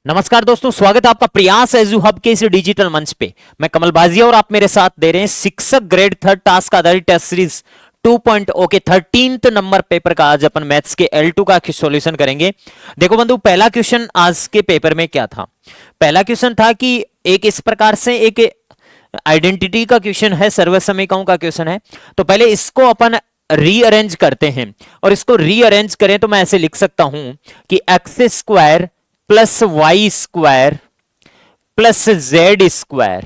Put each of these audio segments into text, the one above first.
नमस्कार दोस्तों, स्वागत है आपका प्रयास एजू हब के इस डिजिटल मंच पे। मैं कमल बाजिया और आप मेरे साथ दे रहे हैं शिक्षक ग्रेड थर्ड टास्क आधारित टेस्ट सीरीज 2.0 के 13th नंबर पेपर का। आज अपन मैथ्स के L2 का सॉल्यूशन करेंगे। देखो बंधु, पहला क्वेश्चन आज के पेपर में क्या था। पहला क्वेश्चन था कि एक इस प्रकार से एक आइडेंटिटी का क्वेश्चन है, सर्व समीकरणों का क्वेश्चन है। तो पहले इसको अपन रीअरेंज करते हैं, और इसको रीअरेंज करें तो मैं ऐसे लिख सकता हूं कि x square plus Y square plus Z square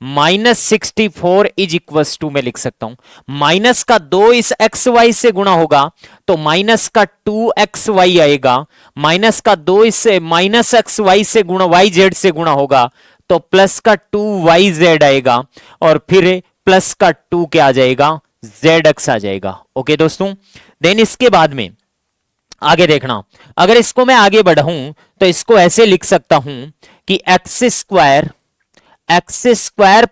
-64 is equal to, मैं लिख सकता हूं माइनस का 2 इस एक्स वाई से गुणा होगा तो माइनस का 2xy आएगा, माइनस का 2 इस माइनस एक्स वाई से गुणा वाई जेड से गुणा होगा तो प्लस का 2yz आएगा, और फिर प्लस का 2 क्या आ जाएगा, zx आ जाएगा। ओके दोस्तों, देन इसके बाद में आगे देखना, अगर इसको मैं आगे बढ़ाऊं तो इसको ऐसे लिख सकता हूं कि x square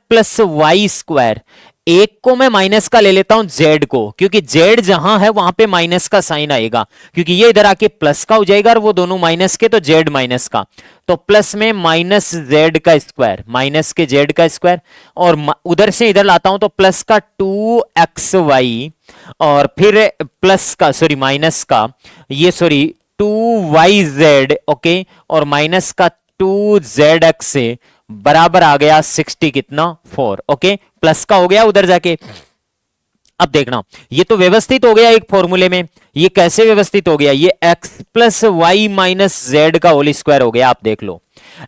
plus Y square, एक को मैं माइनस का ले लेता हूं जेड को, क्योंकि जेड जहां है वहां पे माइनस का साइन आएगा, क्योंकि ये इधर आके प्लस का हो जाएगा और वो दोनों माइनस के, तो जेड माइनस का, तो प्लस में माइनस जेड का स्क्वायर, माइनस के जेड का स्क्वायर, और उधर से इधर लाता हूं तो प्लस का 2xy, और फिर प्लस का सॉरी माइनस का ये सॉरी 2yz, ओके, और माइनस का 2zx से बराबर आ गया 60 कितना 4। ओके, प्लस का हो गया उधर जाके। अब देखना, ये तो व्यवस्थित हो गया एक फॉर्मूले में। ये कैसे व्यवस्थित हो गया, ये x plus Y minus Z का होल स्क्वायर हो गया। आप देख लो,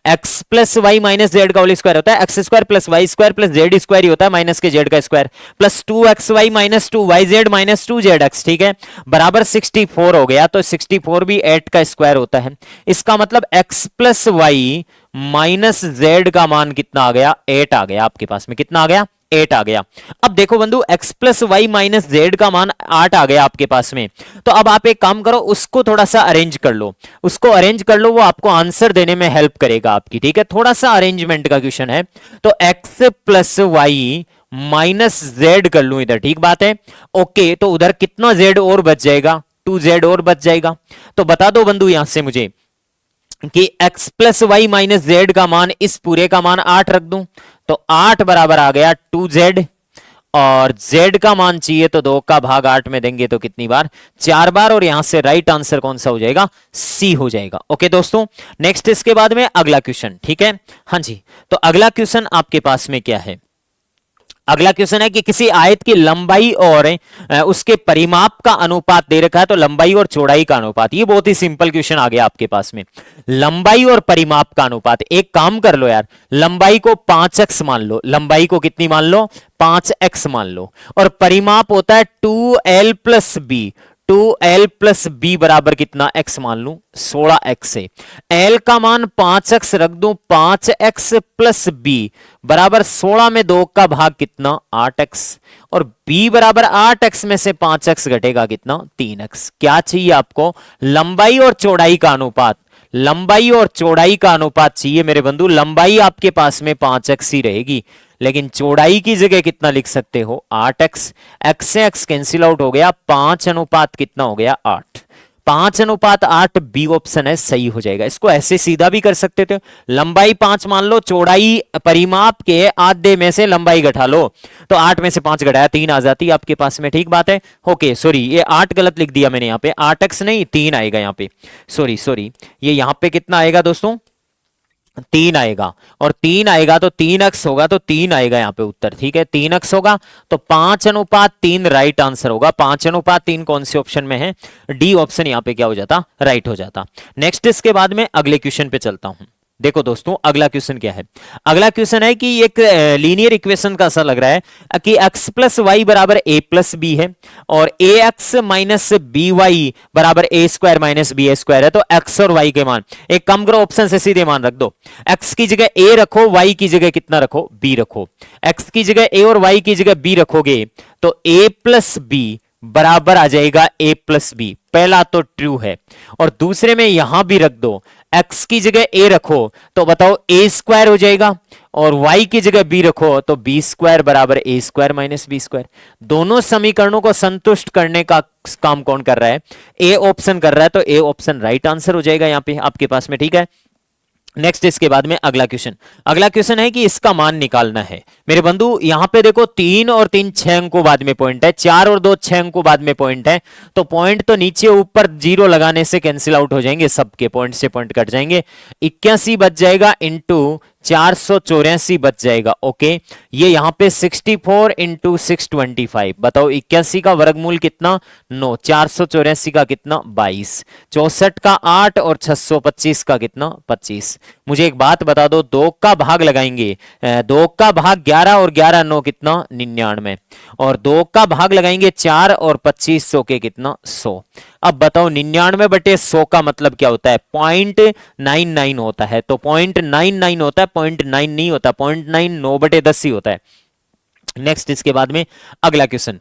x plus Y minus Z का होल स्क्वायर होता है X square plus Y square plus Z square ही होता है, माइनस के जेड का square, plus 2xy minus 2yz minus 2zx, ठीक है, बराबर 64 हो गया। तो 64 भी 8 का स्क्वायर होता है। इसका मतलब x plus Y minus Z का मान कितना आ गया, 8 आ गया आपके पास में। कितना आ गया, 8 आ गया। अब देखो बंधु, x plus Y minus Z का मान 8 आ गया आपके पास में। तो अब आप एक काम करो, उसको थोड़ा सा अरेंज कर लो, उसको अरेंज कर लो, वो आपको आंसर देने में हेल्प करेगा आपकी, ठीक है। थोड़ा सा अरेंजमेंट का क्वेश्चन है, तो x plus Y minus z कर लू इधर, ठीक बात है। ओके, तो उधर कितना z और बच जाएगा, 2z और बच जाएगा। तो बता दो बंधु यहां से मुझे कि x plus Y minus Z का मान, इस पूरे का मान 8 रख दूं तो 8 बराबर आ गया 2z, और z का मान चाहिए तो 2 का भाग 8 में देंगे तो कितनी बार, 4 बार, और यहां से राइट आंसर कौन सा हो जाएगा, C हो जाएगा। ओके दोस्तों, नेक्स्ट इसके बाद में अगला क्वेश्चन, ठीक है। हाँ जी, तो अगला क्वेश्चन आपके पास में क्या है, अगला क्वेश्चन है कि किसी आयत की लंबाई और उसके परिमाप का अनुपात दे रखा है, तो लंबाई और चौड़ाई का अनुपात। ये बहुत ही सिंपल क्वेश्चन आ गया आपके पास में, लंबाई और परिमाप का अनुपात। एक काम कर लो यार, लंबाई को 5x मान लो, लंबाई को कितनी मान लो, 5x मान लो, और परिमाप होता है 2l plus B, 2l plus B बराबर कितना, x मान लू 16x से, l का मान 5x रख दूं, 5x प्लस b बराबर 16 में 2 का भाग कितना, 8x, और b बराबर 8x में से 5x घटेगा कितना, 3x। क्या चाहिए आपको, लंबाई और चौड़ाई का अनुपात, लंबाई और चौड़ाई का अनुपात चाहिए मेरे बंधु। लंबाई आपके पास में 5x ही रहेगी, लेकिन चौड़ाई की जगह कितना लिख सकते हो, 8x, x से x कैंसिल आउट हो गया, 5 अनुपात कितना हो गया, 8, 5 अनुपात 8 बी ऑप्शन है, सही हो जाएगा। इसको ऐसे सीधा भी कर सकते थे, लंबाई 5 मान लो, चौड़ाई परिमाप के आधे में से लंबाई घटा लो, तो 8 में से 5 घटाया 3 आ जाती है आपके पास में, ठीक बात है। ओके सॉरी, ये 8 गलत लिख दिया मैंने यहाँ पे, 8x नहीं 3 आएगा यहाँ पे, सॉरी सॉरी, ये यहाँ पे कितना आएगा दोस्तों, 3 आएगा, और 3 आएगा तो 3x होगा, तो 3 आएगा यहाँ पे उत्तर, ठीक है, 3x होगा, तो 5 अनुपात 3 राइट आंसर होगा। 5 अनुपात 3 कौन से ऑप्शन में है, डी ऑप्शन यहाँ पे क्या हो जाता, राइट हो जाता। नेक्स्ट इसके बाद में अगले क्वेश्चन पे चलता हूं। देखो दोस्तों, अगला क्वेश्चन क्या है, अगला क्वेश्चन है कि एक लीनियर इक्वेशन का सा लग रहा है कि x प्लस वाई बराबर a प्लस बी है, और ax माइनस बी वाई बराबर a square minus b square है। तो x और y के मान, एक कम करो, ऑप्शन से सीधे मान रख दो, x की जगह a रखो, y की जगह कितना रखो, b रखो। x की जगह a और y की जगह b रखोगे तो a प्लस बी बराबर आ जाएगा a प्लस बी, पहला तो ट्रू है, और दूसरे में यहां भी रख दो, x की जगह a रखो तो बताओ a स्क्वायर हो जाएगा, और y की जगह b रखो तो b स्क्वायर बराबर a square minus b square. दोनों समीकरणों को संतुष्ट करने का काम कौन कर रहा है, a ऑप्शन कर रहा है, तो a ऑप्शन राइट आंसर हो जाएगा यहां पे आपके पास में, ठीक है। नेक्स्ट इसके बाद में अगला क्वेश्चन है कि इसका मान निकालना है मेरे बंधु। यहां पे देखो 3 और 3 6 अंकों बाद में पॉइंट है, 4 और 2 6 अंकों बाद में पॉइंट है, तो पॉइंट तो नीचे ऊपर जीरो लगाने से कैंसिल आउट हो जाएंगे, सबके पॉइंट से पॉइंट कट जाएंगे। 81 बच जाएगा इंटू 484 बच जाएगा। ओके, ये यहां पे 64 इंटू 625, बताओ 81 का वर्गमूल कितना 9, 484 का कितना 22, 64 का 8 और 625 का कितना 25। मुझे एक बात बता दो, 2 का भाग लगाएंगे, 2 का भाग 11 और 11 9 कितना 99, और 2 का भाग लगाएंगे 4 और 25 100 के कितना 100। अब बताओ 99 बटे 100 का मतलब क्या होता है, 0.99 होता है, तो 0.99 होता है, 0.9 नहीं होता, 0.9 9 बटे 10 ही होता है। नेक्स्ट इसके बाद में अगला क्वेश्चन,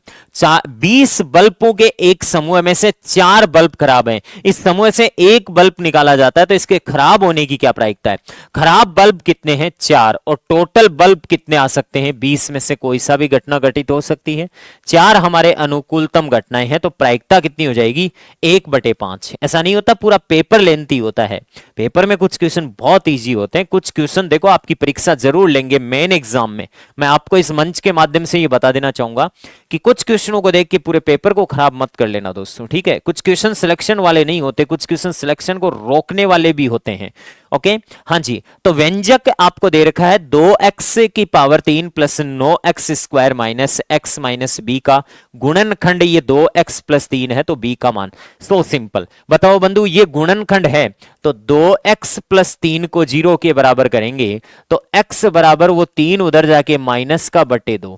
20 बल्बों के एक समूह में से 4 बल्ब खराब हैं, इस समूह से एक बल्ब निकाला जाता है, तो इसके खराब होने की क्या प्रायिकता है। खराब बल्ब कितने हैं 4, और टोटल बल्ब कितने आ सकते हैं 20 में से कोई सा भी घटना घटित हो सकती है, 4 हमारे अनुकूलतम घटनाएं हैं, तो प्रायिकता कितनी हो जाएगी 1/5। ऐसा नहीं होता, पूरा पेपर लेंथी होता है, पेपर में कुछ क्वेश्चन बहुत ईजी होते हैं, कुछ क्वेश्चन देखो आपकी परीक्षा जरूर लेंगे मेन एग्जाम में। मैं आपको इस मंच के माध्यम से ये बता देना चाहूंगा कि कुछ क्वेश्चनों को देख के पूरे पेपर को खराब मत कर लेना दोस्तों, ठीक है। कुछ क्वेश्चन सिलेक्शन वाले नहीं होते, कुछ क्वेश्चन सिलेक्शन को रोकने वाले भी होते हैं। ओके, हाँ जी, तो व्यंजक आपको दे रखा है 2x की power 3 plus 9x square minus x minus b का गुणनखंड, ये 2x प्लस 3 है, तो b का मान। सो सिंपल, बताओ बंधु ये गुणनखंड है, तो 2x प्लस 3 को 0 के बराबर करेंगे, तो x बराबर वो 3 उधर जाके माइनस का बटे 2,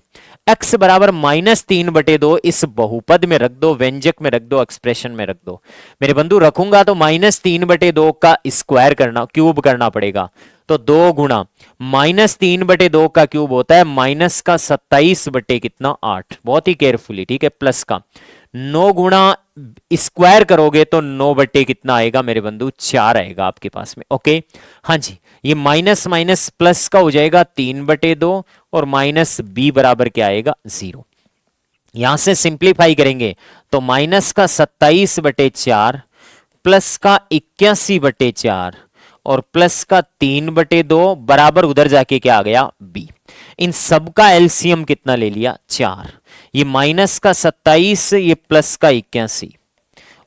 x बराबर -3/2 इस बहुपद में रख दो, व्यंजक में रख दो, एक्सप्रेशन में रख दो। मेरे बंधु रखूंगा तो -3/2 का स्क्वायर करना, क्यूब करना पड़ेगा, तो 2 गुणा -3/2 का क्यूब होता है माइनस का 27 बटे कितना 8, बहुत ही केयरफुली, ठीक है, प्लस का 9 गुणा स्क्वायर करोगे तो 9 बटे कितना आएगा मेरे बंधु 4 आएगा आपके पास में। ओके, हाँ जी, ये माइनस माइनस प्लस का हो जाएगा 3/2, और माइनस बी बराबर क्या आएगा 0। यहां से सिंप्लीफाई करेंगे तो माइनस का 27/4 प्लस का 81/4 और प्लस का 3/2 बराबर उधर जाके क्या आ गया बी। इन सब का एलसीएम कितना ले लिया 4, ये माइनस का 27, ये प्लस का 81,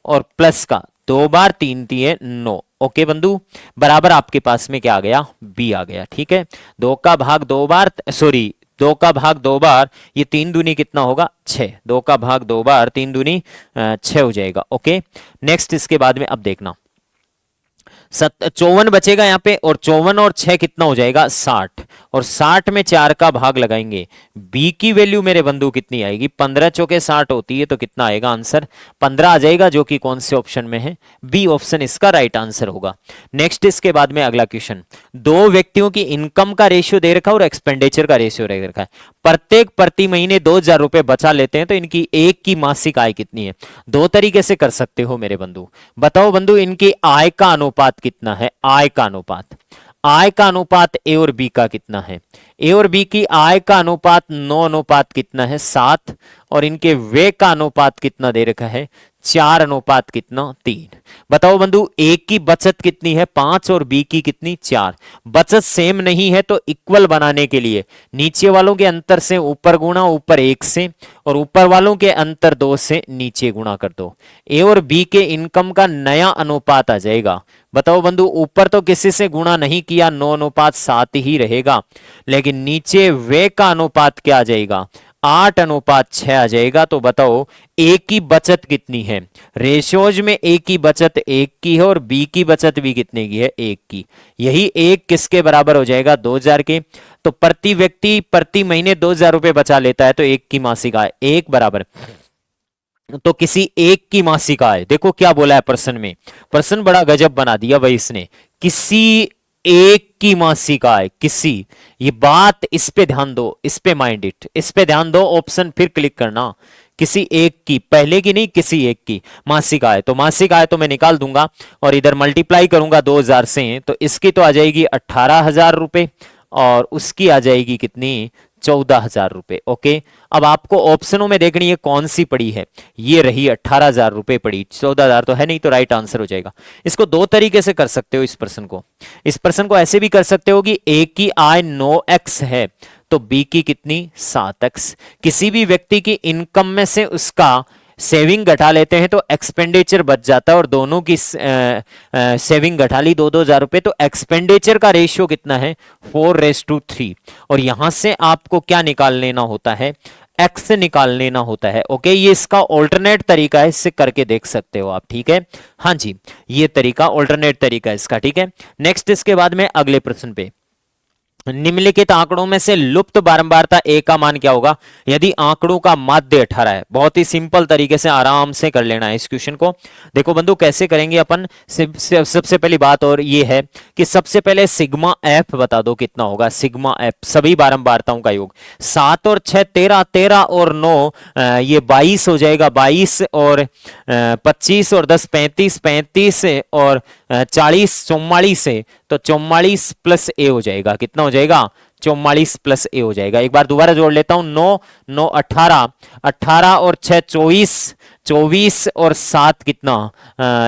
और प्लस का 2 बार 3 3 9। ओके बंधु, बराबर आपके पास में क्या आ गया बी आ गया, ठीक है। 2 का भाग 2 बार, सॉरी 2 का भाग 2 बार, ये 3 दूनी कितना होगा 6, 2 का भाग 2 बार 3 दूनी 6 हो जाएगा। ओके, नेक्स्ट इसके बाद में अब देखना 54 बचेगा यहाँ पे, और 54 और 6 कितना हो जाएगा 60, और 60 में 4 का भाग लगाएंगे, b की वैल्यू मेरे बंधु कितनी आएगी 15 चौके 60 होती है, तो कितना आएगा आंसर 15 आ जाएगा, जो कि कौन से ऑप्शन में है बी ऑप्शन इसका राइट आंसर होगा। नेक्स्ट इसके बाद में अगला क्वेश्चन, 2 व्यक्तियों की इनकम का रेशियो दे रखा है और एक्सपेंडिचर का रेशियो दे रखा है, प्रत्येक प्रति महीने 2000 रुपए बचा लेते हैं, तो इनकी एक की मासिक आय कितनी है। 2 तरीके से कर सकते हो मेरे बंधु, बताओ बंधु इनकी आय का अनुपात कितना है, आय का अनुपात ए और बी का कितना है, ए और बी की आय का अनुपात 9 अनुपात कितना है 7, और इनके व्यय का अनुपात कितना दे रखा है 4 अनुपात कितना 3। बताओ बंधु ए की बचत कितनी है 5 और बी की कितनी 4। बचत सेम नहीं है तो इक्वल बनाने के लिए नीचे वालों के अंतर से ऊपर गुणा, ऊपर 1 से, और ऊपर वालों के अंतर 2 से नीचे गुणा कर दो। ए और बी के इनकम का नया अनुपात आ जाएगा। बताओ बंधु ऊपर तो किसी से गुणा नहीं किया 9 अनुपात 7 ही रहेगा, लेकिन नीचे व्यय का अनुपात क्या आ जाएगा 8 अनुपात 6 आ जाएगा। तो बताओ ए की बचत कितनी है, रेशियोज में ए की बचत 1 की है और बी की बचत भी कितने की है 1 की। यही 1 किसके बराबर हो जाएगा 2000 के। तो प्रति व्यक्ति प्रति महीने 2000 रुपए बचा लेता है, तो 1 की मासिक आय 1 बराबर, तो किसी एक की मासिक आय, देखो क्या बोला है प्रश्न में, प्रश्न बड़ा गजब बना दिया भाई इसने, किसी एक की मासिक आय, किसी, ये बात इस पे ध्यान दो, इस पे माइंड इट, इस पे ध्यान दो, ऑप्शन फिर क्लिक करना, किसी एक की, पहले की नहीं किसी एक की मासिक आय। तो मासिक आय तो मैं निकाल दूंगा और इधर मल्टीप्लाई करूंगा 2000 से, तो इसकी तो आ जाएगी 18,000 रुपए और उसकी आ जाएगी कितनी 14,000 रुपए। ओके, अब आपको ऑप्शनों में देखनी है कौन सी पड़ी है, ये रही 18,000 रुपए पड़ी, 14,000 तो है नहीं, तो राइट आंसर हो जाएगा। इसको दो तरीके से कर सकते हो, इस पर्सन को ऐसे भी कर सकते हो कि ए की आय 9x है तो बी की कितनी 7x। किसी भी व्यक्ति की इनकम में से उसका सेविंग घटा लेते हैं तो एक्सपेंडिचर बच जाता है, और दोनों की सेविंग घटा ली 2-2 हजार रुपए, तो एक्सपेंडिचर का रेशियो कितना है 4:3। और यहां से आपको क्या निकाल लेना होता है, एक्स निकाल लेना होता है। ओके, ये इसका ऑल्टरनेट तरीका है, इससे करके देख सकते हो आप। ठीक है, हाँ जी, ये तरीका ऑल्टरनेट तरीका है इसका। ठीक है, नेक्स्ट इसके बाद में अगले प्रश्न पे, निम्नलिखित आंकड़ों में से लुप्त बारंबारता ए का मान क्या होगा यदि आंकड़ों का माध्य 18 है। बहुत ही सिंपल तरीके से आराम से कर लेना है इस क्वेश्चन को। देखो बंधु कैसे करेंगे अपन, सबसे पहली बात और ये है कि सबसे पहले सिग्मा एफ बता दो कितना होगा। सिग्मा एफ सभी बारंबारताओं का योग, 7 और 6 13, 13 और 9 ये 22 हो जाएगा, 22 और 25 और 10 35, 35 और 40 44 है, तो 44 प्लस ए हो जाएगा। कितना हो जाएगा 44 प्लस ए हो जाएगा। एक बार दोबारा जोड़ लेता हूं, 9 9 18, 18 और 6 24, 24 और 7 कितना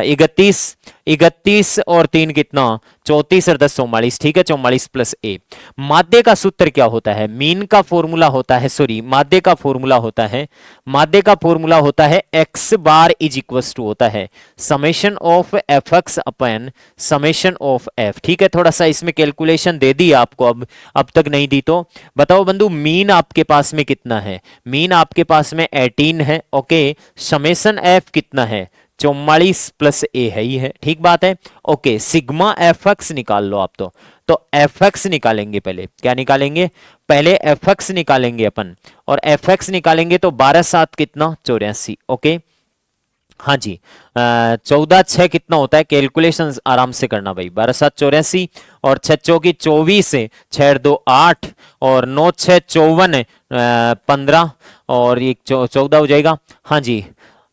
31, 31 और 3 कितना 34 और 10 44। ठीक है, 44 प्लस ए। माध्य का सूत्र क्या होता है, मीन का फॉर्मूला होता है, सॉरी माध्य का फॉर्मूला होता है, माध्य का फॉर्मूला होता है x bar is equal to होता है समेशन ऑफ एफ एक्स अपन समेशन ऑफ एफ। ठीक है, थोड़ा सा इसमें कैलकुलेशन दे दी आपको, अब तक नहीं दी तो बताओ बंधु, मीन आपके पास में कितना है, मीन आपके पास में 18 है। ओके, समेशन एफ कितना है 44 प्लस ए है ही है। ठीक बात है। ओके, सिग्मा एफ एक्स निकाल लो आप, तो एफ एक्स निकालेंगे पहले, क्या निकालेंगे पहले एफ एक्स निकालेंगे अपन, और एफ एक्स निकालेंगे तो 12 7 कितना 84। ओके, हाँ जी, 14 6 कितना होता है, कैलकुलेशन आराम से करना भाई, 12 7 84 और 6 चौकी 24 है, 6 2 8 और 9 6 54 15 और ये 14 हो जाएगा। हाँ जी,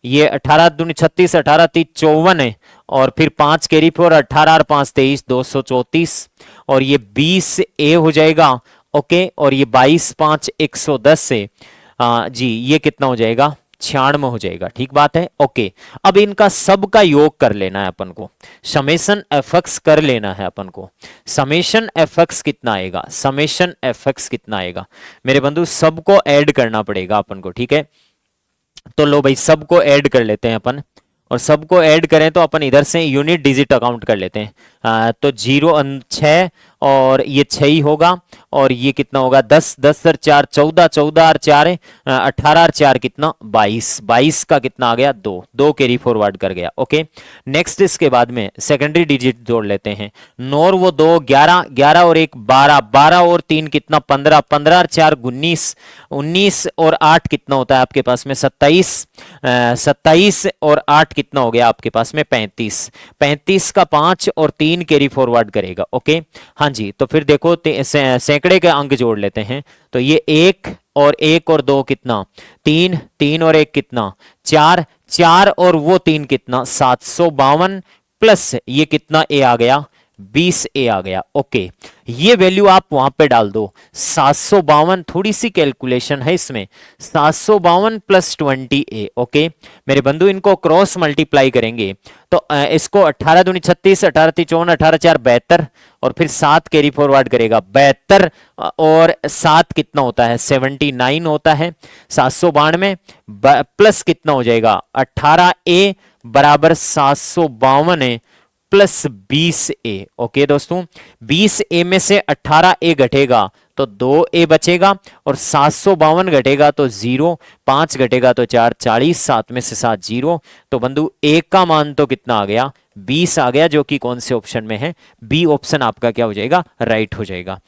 ये 18 दूनी 36, 18 3 54 है, और फिर 5 कैरी फोर 18 और 5 23 234, और ये 20 ए हो जाएगा। ओके, और ये 22 5 110 है जी, ये कितना हो जाएगा 96 हो जाएगा। ठीक बात है। ओके, अब इनका सब का योग कर लेना है अपन को, समेशन एफ एक्स कर लेना है अपन को। समेशन एफ एक्स कितना आएगा, समेशन एफ एक्स कितना आएगा मेरे बंधु, सबको ऐड करना पड़ेगा अपन को। ठीक है, तो लो भाई सबको ऐड कर लेते हैं अपन, और सबको ऐड करें तो अपन इधर से यूनिट डिजिट अकाउंट कर लेते हैं। तो 0 6 और ये 6 ही होगा, और ये कितना होगा 10 10 और 4 14, 14 और 4 18 और 4 कितना 22, 22 का कितना आ गया 2, 2 कैरी फॉरवर्ड कर गया। ओके, नेक्स्ट इसके बाद में सेकेंडरी डिजिट जोड़ लेते हैं, 9 और वो 2 11, 11 और 1 12, 12 और 3 कितना 15, 15 और 4 19, 19 और 8 कितना होता है आपके पास में 27, 27 और 8 कितना हो गया आपके पास में 35, 35 का 5 और 3 कैरी फॉरवर्ड करेगा। ओके, हाँ जी, तो फिर देखो सैकड़े के अंक जोड़ लेते हैं, तो ये 1 और 1 और 2 कितना 3, 3 और 1 कितना 4, 4 और वो 3 कितना 752 प्लस ये कितना ए आ गया 20 ए आ गया। ओके, ये वैल्यू आप वहां पे डाल दो 752, थोड़ी सी कैलकुलेशन है इसमें, 752 प्लस 20 ए। ओके मेरे बंधु, इनको क्रॉस मल्टीप्लाई करेंगे तो इसको 18 दूनी 36, 18 3 54, 18 4 72, और फिर 7 कैरी फॉरवर्ड करेगा 72, और 7 कितना होता है 79 होता है, 792 प्लस कितना हो जाएगा 18 ए बराबर 752 है प्लस 20 ए। ओके दोस्तों, 20 ए में से 18 ए घटेगा तो 2 ए बचेगा, और 752 घटेगा तो 0, 5 घटेगा तो 4, 40, 7 में से 7 0, तो बंधु ए का मान तो कितना आ गया 20 आ गया, जो कि कौन से ऑप्शन में है, बी ऑप्शन आपका क्या हो जाएगा राइट हो जाएगा।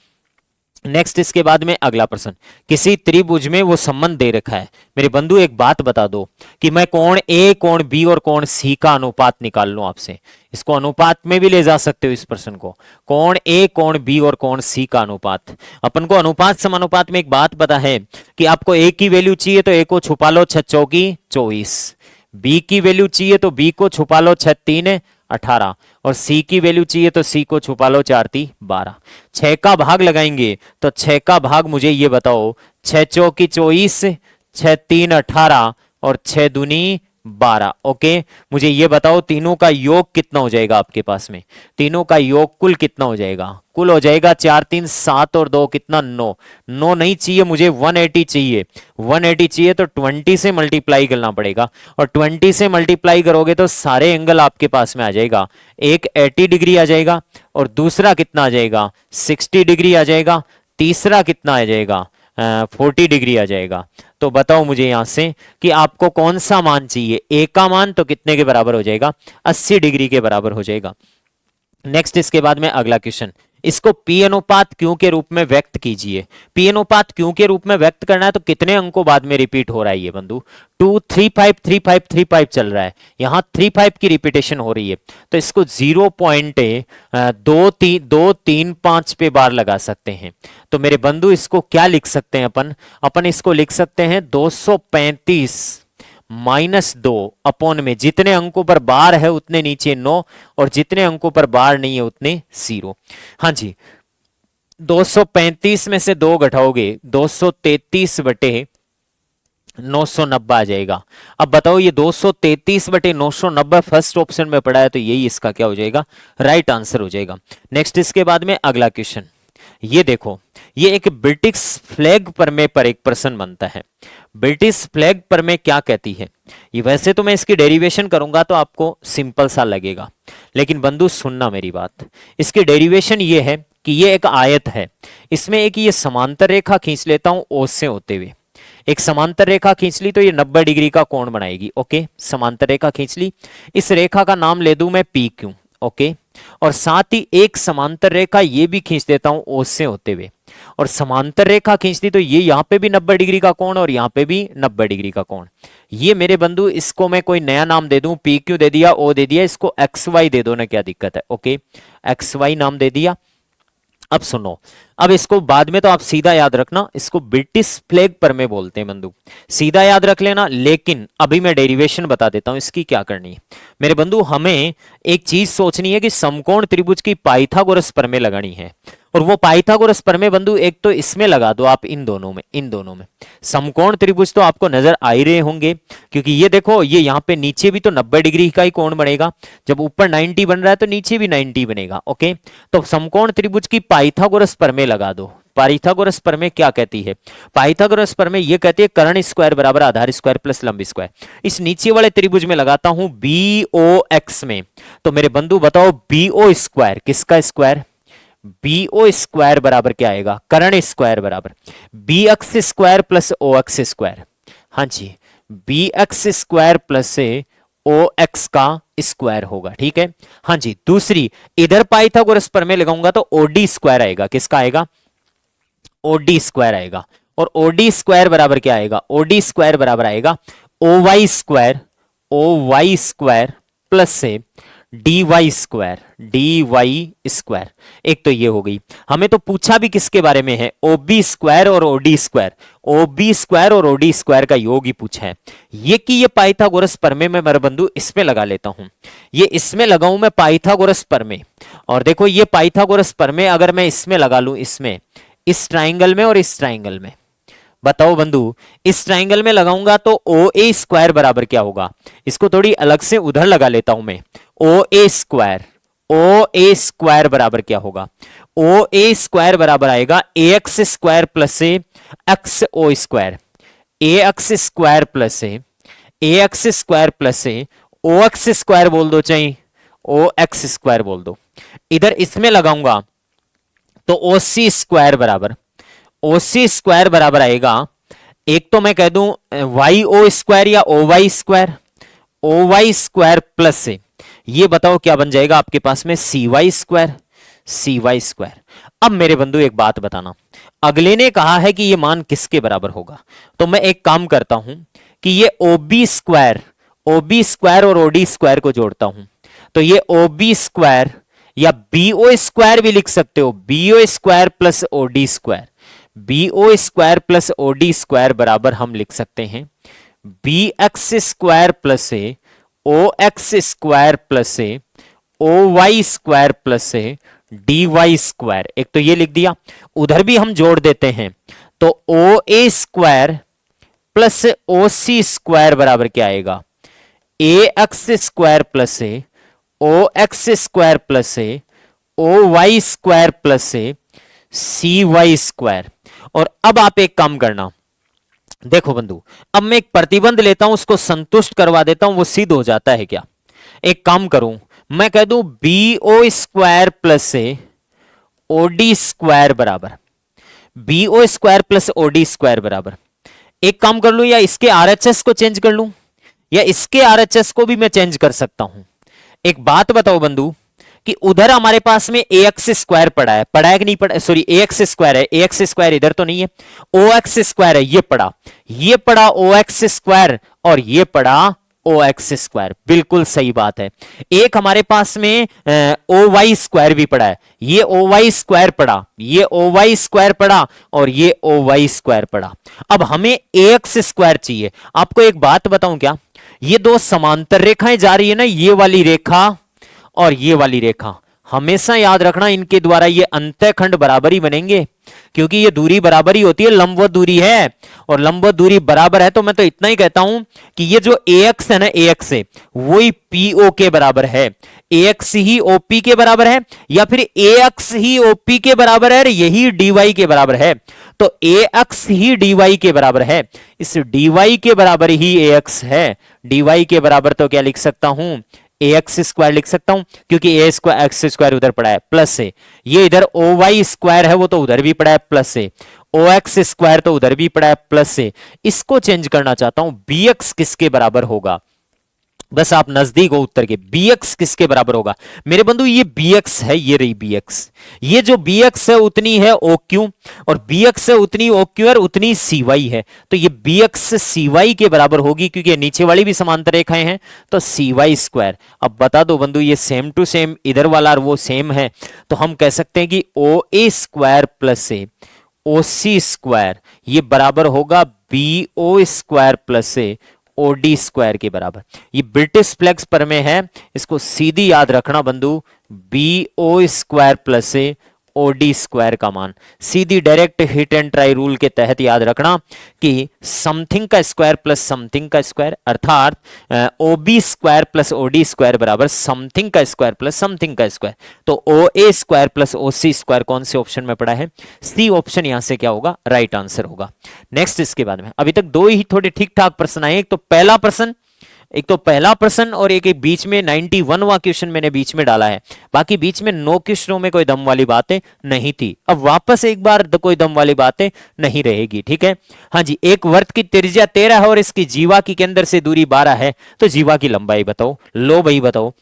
नेक्स्ट इसके बाद में अगला प्रश्न, किसी त्रिभुज में वो संबंध दे रखा है। मेरे बंधु एक बात बता दो कि मैं कोण ए, कोण बी और कोण सी का अनुपात निकाल लूं आपसे, इसको अनुपात में भी ले जा सकते हो इस प्रश्न को, कोण ए, कोण बी और कोण सी का अनुपात। अपन को अनुपात समानुपात में एक बात पता है कि आपको ए की वैल्यू चाहिए तो ए को छुपा लो 6 चौकी 24, बी की वैल्यू चाहिए तो बी को छुपा लो 6 3 18 और c की वैल्यू चाहिए तो c को छुपा लो, 4 3 12। 6 का भाग लगाएंगे तो 6 का भाग मुझे ये बताओ, 6 चौकी 24, 6 3 18 और 6 दूनी 12। ओके, मुझे ये बताओ तीनों का योग कितना हो जाएगा आपके पास में, तीनों का योग कुल कितना हो जाएगा, कुल हो जाएगा 4 3 7 और 2 कितना 9। 9 नहीं चाहिए मुझे, 180 चाहिए। 180 चाहिए तो 20 से मल्टीप्लाई करना पड़ेगा और 20 से मल्टीप्लाई करोगे तो सारे एंगल आपके पास में आ जाएगा। एक 80 डिग्री आ जाएगा और दूसरा कितना आ जाएगा, 60 डिग्री आ जाएगा, तीसरा कितना आ जाएगा, 40 डिग्री आ जाएगा। तो बताओ मुझे यहां से कि आपको कौन सा मान चाहिए, ए का मान तो कितने के बराबर हो जाएगा, 80 डिग्री के बराबर हो जाएगा। नेक्स्ट इसके बाद में अगला क्वेश्चन, इसको पी अनुपात क्यू के रूप में व्यक्त कीजिए। पी अनुपात क्यू के रूप में व्यक्त करना है तो कितने अंकों बाद में रिपीट हो रहा है ये बंधु, 2 3 5 3 5 3 5 चल रहा है, यहां 3 5 की रिपीटेशन हो रही है तो इसको 0.235 पे बार लगा सकते हैं। तो मेरे बंधु इसको क्या लिख सकते हैं अपन इसको लिख सकते हैं 235 -2 अपॉन में जितने अंकों पर बार है उतने नीचे 9 और जितने अंकों पर बार नहीं है उतने 0। हाँ जी, 235 में से 2 घटाओगे 233 बटे 990 आ जाएगा। अब बताओ ये 233 बटे 990 फर्स्ट ऑप्शन में पड़ा है तो यही इसका क्या हो जाएगा, राइट आंसर हो जाएगा। नेक्स्ट इसके बाद में अगला क्वेश्चन, ये देखो, ये एक ब्रिटिश फ्लैग प्रमेय पर एक प्रश्न बनता है। ब्रिटिश फ्लैग प्रमेय क्या कहती है, ये वैसे तो मैं इसकी डेरिवेशन करूंगा तो आपको सिंपल सा लगेगा, लेकिन बंधु सुनना मेरी बात, इसकी डेरिवेशन ये है कि ये एक आयत है, इसमें एक ये समांतर रेखा खींच लेता हूं ओ से होते हुए, एक समांतर रेखा खींच ली तो ये 90 डिग्री का कोण बनाएगी। ओके, समांतर रेखा खींच ली, इस रेखा का नाम ले दूं मैं पी क्यू। ओके, और साथ ही एक समांतर रेखा ये भी खींच देता हूं ओ से होते हुए, और समांतर रेखा खींच दी तो ये यहां पे भी 90 डिग्री का कोण और यहां पे भी 90 डिग्री का कोण। ये मेरे बंधु इसको मैं कोई नया नाम दे दूं, पी क्यू दे दिया, ओ दे दिया, इसको एक्स वाई दे दो ना, क्या दिक्कत है। ओके, एक्स वाई नाम दे दिया। अब सुनो, अब इसको बाद में तो आप सीधा याद रखना, इसको ब्रिटिश फ्लैग प्रमेय बोलते हैं बंधु, सीधा याद रख लेना, लेकिन अभी मैं डेरिवेशन बता देता हूं इसकी क्या करनी है। मेरे बंधु हमें एक चीज सोचनी है कि समकोण त्रिभुज की पाइथागोरस प्रमेय लगानी है, और वो पाइथागोरस प्रमेय बंधु एक तो इसमें लगा दो आप, इन दोनों में समकोण त्रिभुज तो आपको नजर आ ही रहे होंगे, क्योंकि ये देखो ये यहाँ पे नीचे भी तो 90 डिग्री का ही कोण बनेगा, जब ऊपर 90 बन रहा है तो नीचे भी 90 बनेगा। ओके, तो समकोण त्रिभुज की पाइथागोरस प्रमेय लगा दो। पाइथागोरस प्रमेय क्या कहती है, पाइथागोरस प्रमेय ये कहती है कर्ण स्क्वायर बराबर आधार स्क्वायर प्लस लंब स्क्वायर। इस नीचे वाले त्रिभुज में लगाता हूं BOX में, तो मेरे बंधु बताओ BO स्क्वायर किसका स्क्वायर, BO स्क्वायर बराबर क्या आएगा, कर्ण स्क्वायर बराबर BX square plus OX square. हाँ जी, BX स्क्वायर प्लस OX का स्क्वायर होगा, ठीक है। हाँ जी, दूसरी इधर पाइथागोरस प्रमेय लगाऊंगा तो OD स्क्वायर आएगा, किसका आएगा, OD स्क्वायर आएगा, और OD स्क्वायर बराबर क्या आएगा, OD स्क्वायर बराबर आएगा OY स्क्वायर प्लस से dy स्क्वायर। एक तो ये हो गई, हमें तो पूछा भी किसके बारे में है, OB स्क्वायर और OD स्क्वायर, OB स्क्वायर और OD स्क्वायर का योग ही पूछा है। ये कि ये पाइथागोरस प्रमेय में मेरे बंधु इसमें लगा लेता हूं, ये इसमें लगाऊं मैं पाइथागोरस प्रमेय, और देखो ये पाइथागोरस प्रमेय अगर मैं इसमें लगा लूं, इसमें इस ट्राइंगल में और इस ट्राइंगल में, बताओ बंधु इस ट्राइंगल में लगाऊंगा तो OA स्क्वायर बराबर क्या होगा, इसको थोड़ी अलग से उधर लगा लेता हूं मैं, OA स्क्वायर बराबर क्या होगा, OA स्क्वायर बराबर आएगा AX स्क्वायर प्लस से XO square, AX square plus से AX स्क्वायर प्लस से OX स्क्वायर बोल दो, चाहे OX स्क्वायर बोल दो। इधर इसमें लगाऊंगा तो OC स्क्वायर बराबर आएगा, एक तो मैं कह दूं YO स्क्वायर या OY स्क्वायर प्लस से, ये बताओ क्या बन जाएगा आपके पास में, CY स्क्वायर। अब मेरे बंधु एक बात बताना, अगले ने कहा है कि ये मान किसके बराबर होगा, तो मैं एक काम करता हूं कि ये OB स्क्वायर और OD स्क्वायर को जोड़ता हूं, तो ये OB स्क्वायर या BO स्क्वायर भी लिख सकते हो, BO square plus OD square, BO square plus OD square बराबर हम लिख सकते हैं BX square plus OX square plus O Y square plus से डी वाई स्क्वायर, एक तो ये लिख दिया, उधर भी हम जोड़ देते हैं तो O A square plus O C square बराबर क्या आएगा, ए एक्स स्क्वायर प्लस से ओ एक्स स्क्वायर प्लस से ओ वाई स्क्वायर प्लस से सी वाई स्क्वायर। और अब आप एक काम करना, देखो बंधु, अब मैं एक प्रतिबंध लेता हूं, उसको संतुष्ट करवा देता हूं, वो सिद्ध हो जाता है क्या। एक काम करूं, मैं कह दूं बी ओ स्क्वायर प्लस से ओडी स्क्वायर बराबर, B O square plus OD square बराबर, एक काम कर लूं, या इसके आरएचएस को चेंज कर लूं, या इसके आरएचएस को भी मैं चेंज कर सकता हूं। एक बात बताओ बंधु, कि उधर हमारे पास में ए एक्स स्क्वायर पड़ा है, पड़ा है कि नहीं पड़ा, सॉरी ए एक्स स्क्वायर है, ए एक्स स्क्वायर इधर तो नहीं है, ओ एक्स स्क्वायर है, ये पड़ा ओ एक्स स्क्वायर, और ये पड़ा ओ एक्स स्क्वायर, बिल्कुल सही बात है। एक हमारे पास में ओ वाई स्क्वायर भी पड़ा है, ये ओ वाई स्क्वायर पड़ा, ये ओ वाई स्क्वायर पड़ा, और ये ओ वाई स्क्वायर पड़ा। अब हमें ए एक्स स्क्वायर चाहिए। आपको एक बात बताऊं क्या, ये दो समांतर रेखाएं जा रही है ना, ये वाली रेखा और ये वाली रेखा, हमेशा याद रखना इनके द्वारा ये अंतःखंड बराबर ही बनेंगे, क्योंकि ये दूरी बराबर ही होती है, लंबवत दूरी है, और लंबवत दूरी बराबर है। तो मैं तो इतना ही कहता हूं कि ये जो AX है ना, AX है वही PO के बराबर है, AX ही OP के बराबर है, या फिर AX ही OP के बराबर है, यही DY के बराबर है। तो AX ही DY के बराबर है, इस DY के बराबर ही AX है। DY के बराबर तो क्या लिख सकता हूं, ए एक्स स्क्वायर लिख सकता हूं, क्योंकि ए स्क्वायर एक्स स्क्वायर उधर पड़ा है प्लस से, ये इधर ओ वाई स्क्वायर है वो तो उधर भी पड़ा है प्लस से, ओ एक्स स्क्वायर तो उधर भी पड़ा है प्लस से। इसको चेंज करना चाहता हूं, बी एक्स किसके बराबर होगा, बस आप नजदीक हो उत्तर के, bx किसके बराबर होगा मेरे बंधु, ये bx है, ये रही bx, ये जो bx है उतनी है OQ, और bx है उतनी OQ और उतनी cy है, तो ये bx cy के बराबर होगी, क्योंकि नीचे वाली भी समांतर रेखाएं हैं, तो cy स्क्वायर। अब बता दो बंधु, ये सेम टू सेम इधर वाला और वो सेम है, तो हम कह सकते हैं कि OA स्क्वायर प्लस से OC स्क्वायर ये बराबर होगा BO स्क्वायर प्लस से ओडी स्क्वायर के बराबर। ये ब्रिटिश फ्लेक्स पर में है, इसको सीधी याद रखना बंधु, बी ओ स्क्वायर प्लस से ओडी स्क्वायर का मान, सीधी direct hit and trial rule के तहत याद रखना कि समथिंग का स्क्वायर प्लस समथिंग का स्क्वायर, अर्थात OB square plus OD square बराबर समथिंग का स्क्वायर प्लस समथिंग का स्क्वायर। तो O A square plus O C square कौन से ऑप्शन में पड़ा है, सी ऑप्शन यहां से क्या होगा, राइट आंसर होगा। नेक्स्ट इसके बाद में अभी तक दो ही थोड़े ठीक ठाक प्रश्न आए, एक तो पहला प्रश्न और एक बीच में 91वां क्वेश्चन मैंने बीच में डाला है, बाकी बीच में 9 क्वेश्चनों में कोई दम वाली बातें नहीं थी। अब वापस एक बार कोई दम वाली बातें नहीं रहेगी, ठीक है। हाँ जी, एक वर्त की त्रिज्या 13 है और इसकी जीवा की केंद्र से दूरी 12 है, तो जीवा की लंबाई बताओ। लो भाई बताओ,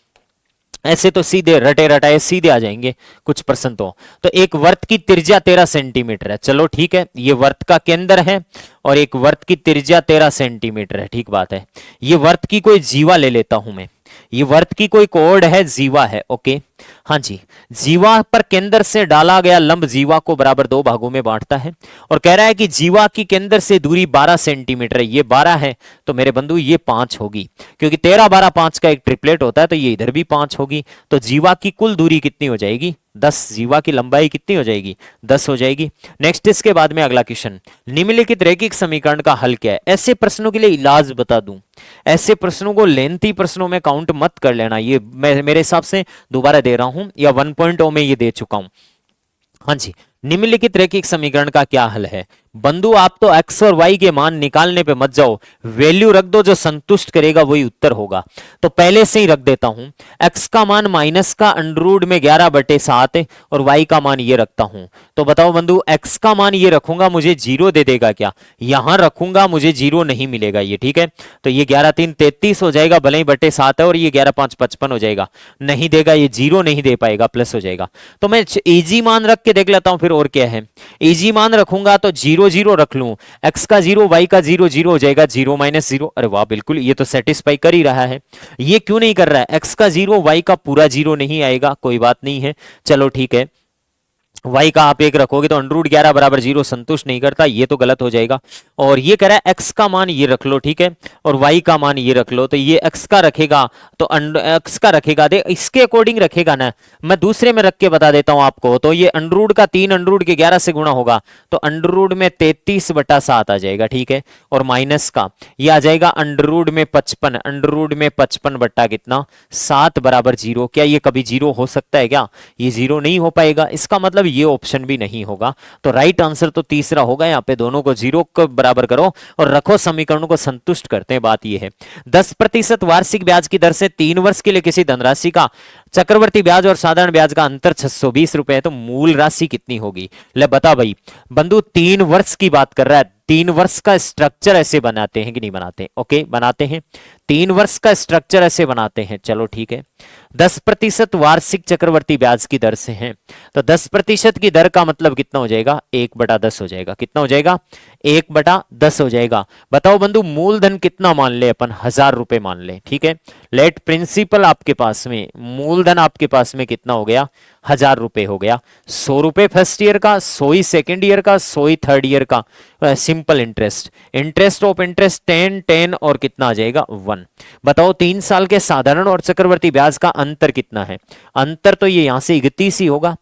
ऐसे तो सीधे रटे रटाए सीधे आ जाएंगे कुछ प्रश्न तो एक वर्त की त्रिज्या 13 सेंटीमीटर है, चलो ठीक है, ये वर्त का केंद्र है और एक वर्त की त्रिज्या 13 सेंटीमीटर है, ठीक बात है। ये वर्त की कोई जीवा ले लेता हूं मैं, ये वर्त की कोई कोड है, जीवा है, ओके। हाँ जी, जीवा पर केंद्र से डाला गया लंब जीवा को बराबर 2 भागों में बांटता है और कह रहा है कि जीवा की केंद्र से दूरी 12 सेंटीमीटर है, ये 12 है तो मेरे बंधु ये 5 होगी, क्योंकि 13 12 5 का एक ट्रिपलेट होता है, तो ये इधर भी 5 होगी। तो जीवा की कुल दूरी कितनी हो जाएगी, 10। जीवा की लंबाई कितनी हो जाएगी, 10 हो जाएगी। नेक्स्ट इसके बाद में अगला क्वेश्चन, निम्नलिखित रैखिक समीकरण का हल क्या है। ऐसे प्रश्नों के लिए इलाज बता दूं, ऐसे प्रश्नों को लेंथी प्रश्नों में काउंट मत कर लेना, ये मैं मेरे हिसाब से दोबारा दे रहा हूं या 1.0 में ये दे चुका हूं। हाँ जी, निम्नलिखित रैखिक समीकरण का क्या हल है। बंधु आप तो x और y के मान निकालने पे मत जाओ, वैल्यू रख दो, जो संतुष्ट करेगा वही उत्तर होगा। तो पहले से ही रख देता हूं, x का मान माइनस का अंडर में 11/7 और y का मान ये रखता हूं। तो बताओ बंधु, x का मान ये रखूंगा मुझे 0 दे देगा क्या, यहां रखूंगा मुझे 0 नहीं मिलेगा ये, ठीक है। तो ये 11 3 33 हो जाएगा, भले ही बटे 7 है, और ये 11 5 55 हो जाएगा, नहीं देगा, ये 0 नहीं दे पाएगा, प्लस हो जाएगा। तो मैं इजी मान रख के देख लेता हूं, फिर और क्या है, इजी मान रखूंगा तो 0 0 रख लूं, x का 0 y का 0 0 हो जाएगा, 0 -0। अरे वाह, बिल्कुल ये तो सेटिस्फाई कर ही रहा है। ये क्यों नहीं कर रहा है, x का 0 y का पूरा 0 नहीं आएगा, कोई बात नहीं है, चलो ठीक है। y का आप एक रखोगे तो अंडर रूट 11 बराबर 0 संतुष्ट नहीं करता, ये तो गलत हो जाएगा। और ये कह रहा है x का मान ये रख लो, ठीक है, और y का मान ये रख लो, तो ये x का रखेगा तो x का रखेगा, दे इसके अकॉर्डिंग रखेगा ना, मैं दूसरे में रख के बता देता हूं आपको। तो ये अंडर रूट का 3 अंडर रूट के 11 से गुणा होगा तो अंडर रूट में 33/7 आ जाएगा, ठीक है, और माइनस का ये आ जाएगा अंडर रूट में 55, अंडर रूट में 55 बट्टा कितना 7 बराबर 0। क्या ये कभी 0 हो सकता है क्या? ये 0 नहीं हो पाएगा, इसका मतलब ये ऑप्शन भी नहीं होगा। तो राइट आंसर तो तीसरा होगा। यहाँ पे दोनों को 0 को बराबर करो और रखो, समीकरणों को संतुष्ट करते हैं। बात ये है 10% वार्षिक ब्याज की दर से 3 वर्ष के लिए किसी धनराशि का चक्रवर्ती ब्याज और साधारण ब्याज का अंतर 620 रुपए है, तो मूल राशि कितनी होगी? ले बता भाई बंधु, 3 वर्ष की बात कर रहा है। 3 वर्ष का स्ट्रक्चर ऐसे बनाते हैं कि नहीं बनाते? ओके बनाते हैं। 3 वर्ष का स्ट्रक्चर ऐसे बनाते हैं, चलो ठीक है। 10% वार्षिक चक्रवर्ती ब्याज की दर से है, तो 10% की दर का मतलब कितना हो जाएगा? 1/10 हो जाएगा। कितना हो जाएगा? 1/10 हो जाएगा। बताओ बंधु मूलधन कितना मान ले अपन? 1000 रुपए मान ले, ठीक है। लेट प्रिंसिपल आपके पास में, मूलधन आपके पास में कितना हो गया? 1000 रुपए हो गया। 100 रुपए फर्स्ट ईयर का, 100 ही सेकेंड ईयर का, 100 ही थर्ड ईयर का। Simple interest, interest of interest 10 10 और कितना आ जाएगा? 1। बताओ 3 साल के साधारण और चक्रवर्ती ब्याज का अंतर कितना है? अंतर तो ये यहां से 31 ही होगा,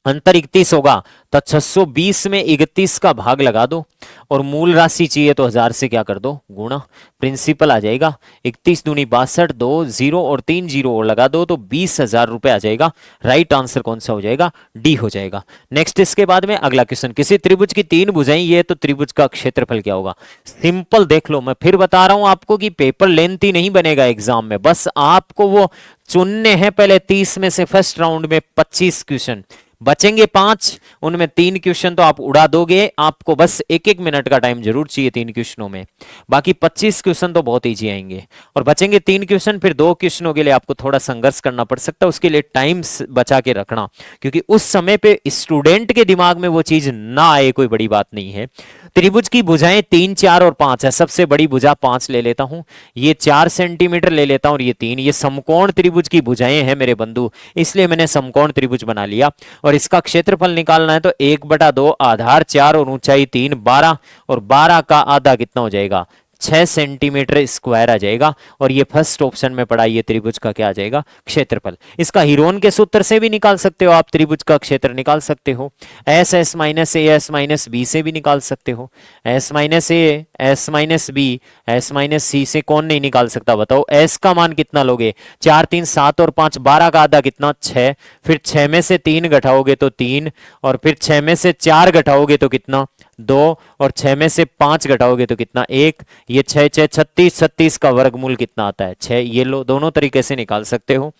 अंतर 31 होगा, तो 620 में 31 का भाग लगा दो और मूल राशि चाहिए तो 1000 से क्या कर दो? गुणा। प्रिंसिपल आ जाएगा 31 दूनी 62, 2 0 और 3 0 और लगा दो तो 20,000 रुपए आ जाएगा। राइट आंसर कौन सा हो जाएगा? डी हो जाएगा। नेक्स्ट इसके बाद में अगला क्वेश्चन, किसी त्रिभुज की 3 भुजाएं ये तो त्रिभुज का क्षेत्रफल क्या होगा? सिंपल देख लो, मैं फिर बता रहा हूं आपको कि पेपर लेंथी नहीं बनेगा एग्जाम में, बस आपको वो चुनने हैं पहले 30 में से फर्स्ट राउंड में 25 क्वेश्चन बचेंगे 5, उनमें 3 क्वेश्चन तो आप उड़ा दोगे, आपको बस 1-1 मिनट का टाइम जरूर चाहिए 3 क्वेश्चनों में, बाकी 25 क्वेश्चन तो बहुत इजी आएंगे। और बचेंगे 3 क्वेश्चन, फिर 2 क्वेश्चनों के लिए आपको थोड़ा संघर्ष करना पड़ सकता है, उसके लिए टाइम बचा के रखना, क्योंकि उस समय पे स्टूडेंट के दिमाग में वो चीज ना आए, कोई बड़ी बात नहीं है। त्रिभुज की भुजाएं 3 4 और 5 है, सबसे बड़ी भुजा 5 ले लेता हूं, ये 4 सेंटीमीटर ले लेता हूं और ये 3, ये समकोण त्रिभुज की भुजाएं हैं मेरे बंधु, इसलिए मैंने समकोण त्रिभुज बना लिया। और इसका क्षेत्रफल निकालना है तो 1/2, आधार 4 और ऊंचाई 3, 12 और 12 का आधा कितना हो जाएगा? 6 सेंटीमीटर स्क्वायर आ जाएगा। और ये फर्स्ट ऑप्शन में पड़ा, ये त्रिभुज का क्या आ जाएगा? क्षेत्रफल। इसका हीरोन के सूत्र से भी निकाल सकते हो आप, त्रिभुज का क्षेत्र निकाल सकते हो, S S minus A S minus B से भी निकाल सकते हो, S minus A S minus B S minus C से कौन नहीं निकाल सकता? बताओ एस का मान कितना लोगे? 4 3 7 और 5, 12 का आधा कितना? 6, फिर 6 में से 3 घटाओगे तो 3, और फिर 6 में से 4 घटाओगे तो कितना? 2, और 6 में से 5 घटाओगे तो कितना? 1। ये 6 6 36, 36 का वर्गमूल कितना आता है? 6। ये लो, दोनों तरीके से निकाल सकते हो।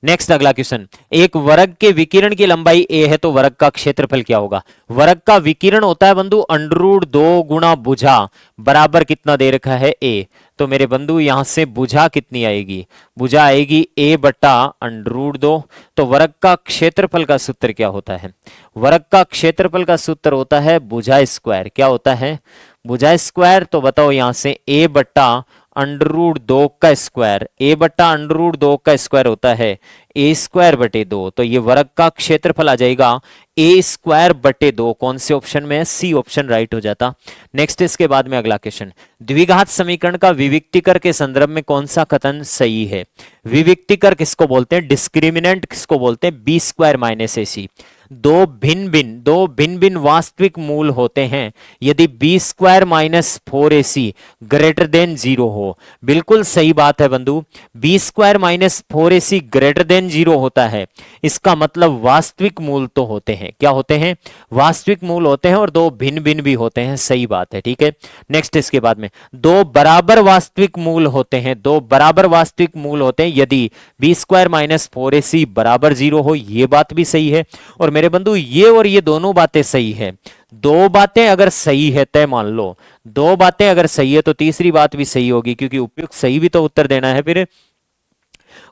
नेक्स्ट अगला क्वेश्चन, एक वर्ग के विकिरण की लंबाई a है तो वर्ग का क्षेत्रफल क्या होगा? वर्ग का विकिरण होता है बंधु √2 गुणा भुजा बराबर कितना दे रखा है? a। तो मेरे बंधु यहां से भुजा कितनी आएगी? भुजा आएगी a बटा √2। तो वर्ग का क्षेत्रफल का सूत्र क्या होता है? वर्ग का क्षेत्रफल का सूत्र होता है भुजा स्क्वायर। क्या होता है? भुजा स्क्वायर। तो बताओ यहां से a बटा √2 का स्क्वायर, a बटा √2 का स्क्वायर होता है a स्क्वायर बटे 2। तो ये वर्ग का क्षेत्रफल आ जाएगा a स्क्वायर बटे 2। कौन से ऑप्शन में है? सी ऑप्शन राइट हो जाता। नेक्स्ट इसके बाद में अगला क्वेश्चन, द्विघात समीकरण का विविक्तीकर के संदर्भ में कौन सा कथन सही है? विविक्तीकर किसको बोलते हैं? डिस्क्रिमिनेंट किसको बोलते हैं? b square minus ac। दो भिन्न भिन्न वास्तविक मूल होते हैं यदि b square minus 4ac greater than 0 हो। बिल्कुल सही बात है बंधु, b square minus 4ac greater than 0 होता है, इसका मतलब वास्तविक मूल तो होते हैं। क्या होते हैं? वास्तविक मूल होते हैं, और दो भिन्न भिन्न भी होते हैं। सही बात है, ठीक है। नेक्स्ट इसके बाद में, दो बराबर वास्तविक मूल होते हैं, दो बराबर वास्तविक मूल होते हैं यदि b स्क्वायर माइनस 4ac बराबर 0 हो। यह बात भी सही है। और मेरे बंधु ये और ये दोनों बातें सही है। दो बातें अगर सही है तय मान लो, दो बातें अगर सही है तो तीसरी बात भी सही होगी, क्योंकि उपयुक्त सही भी तो उत्तर देना है। फिर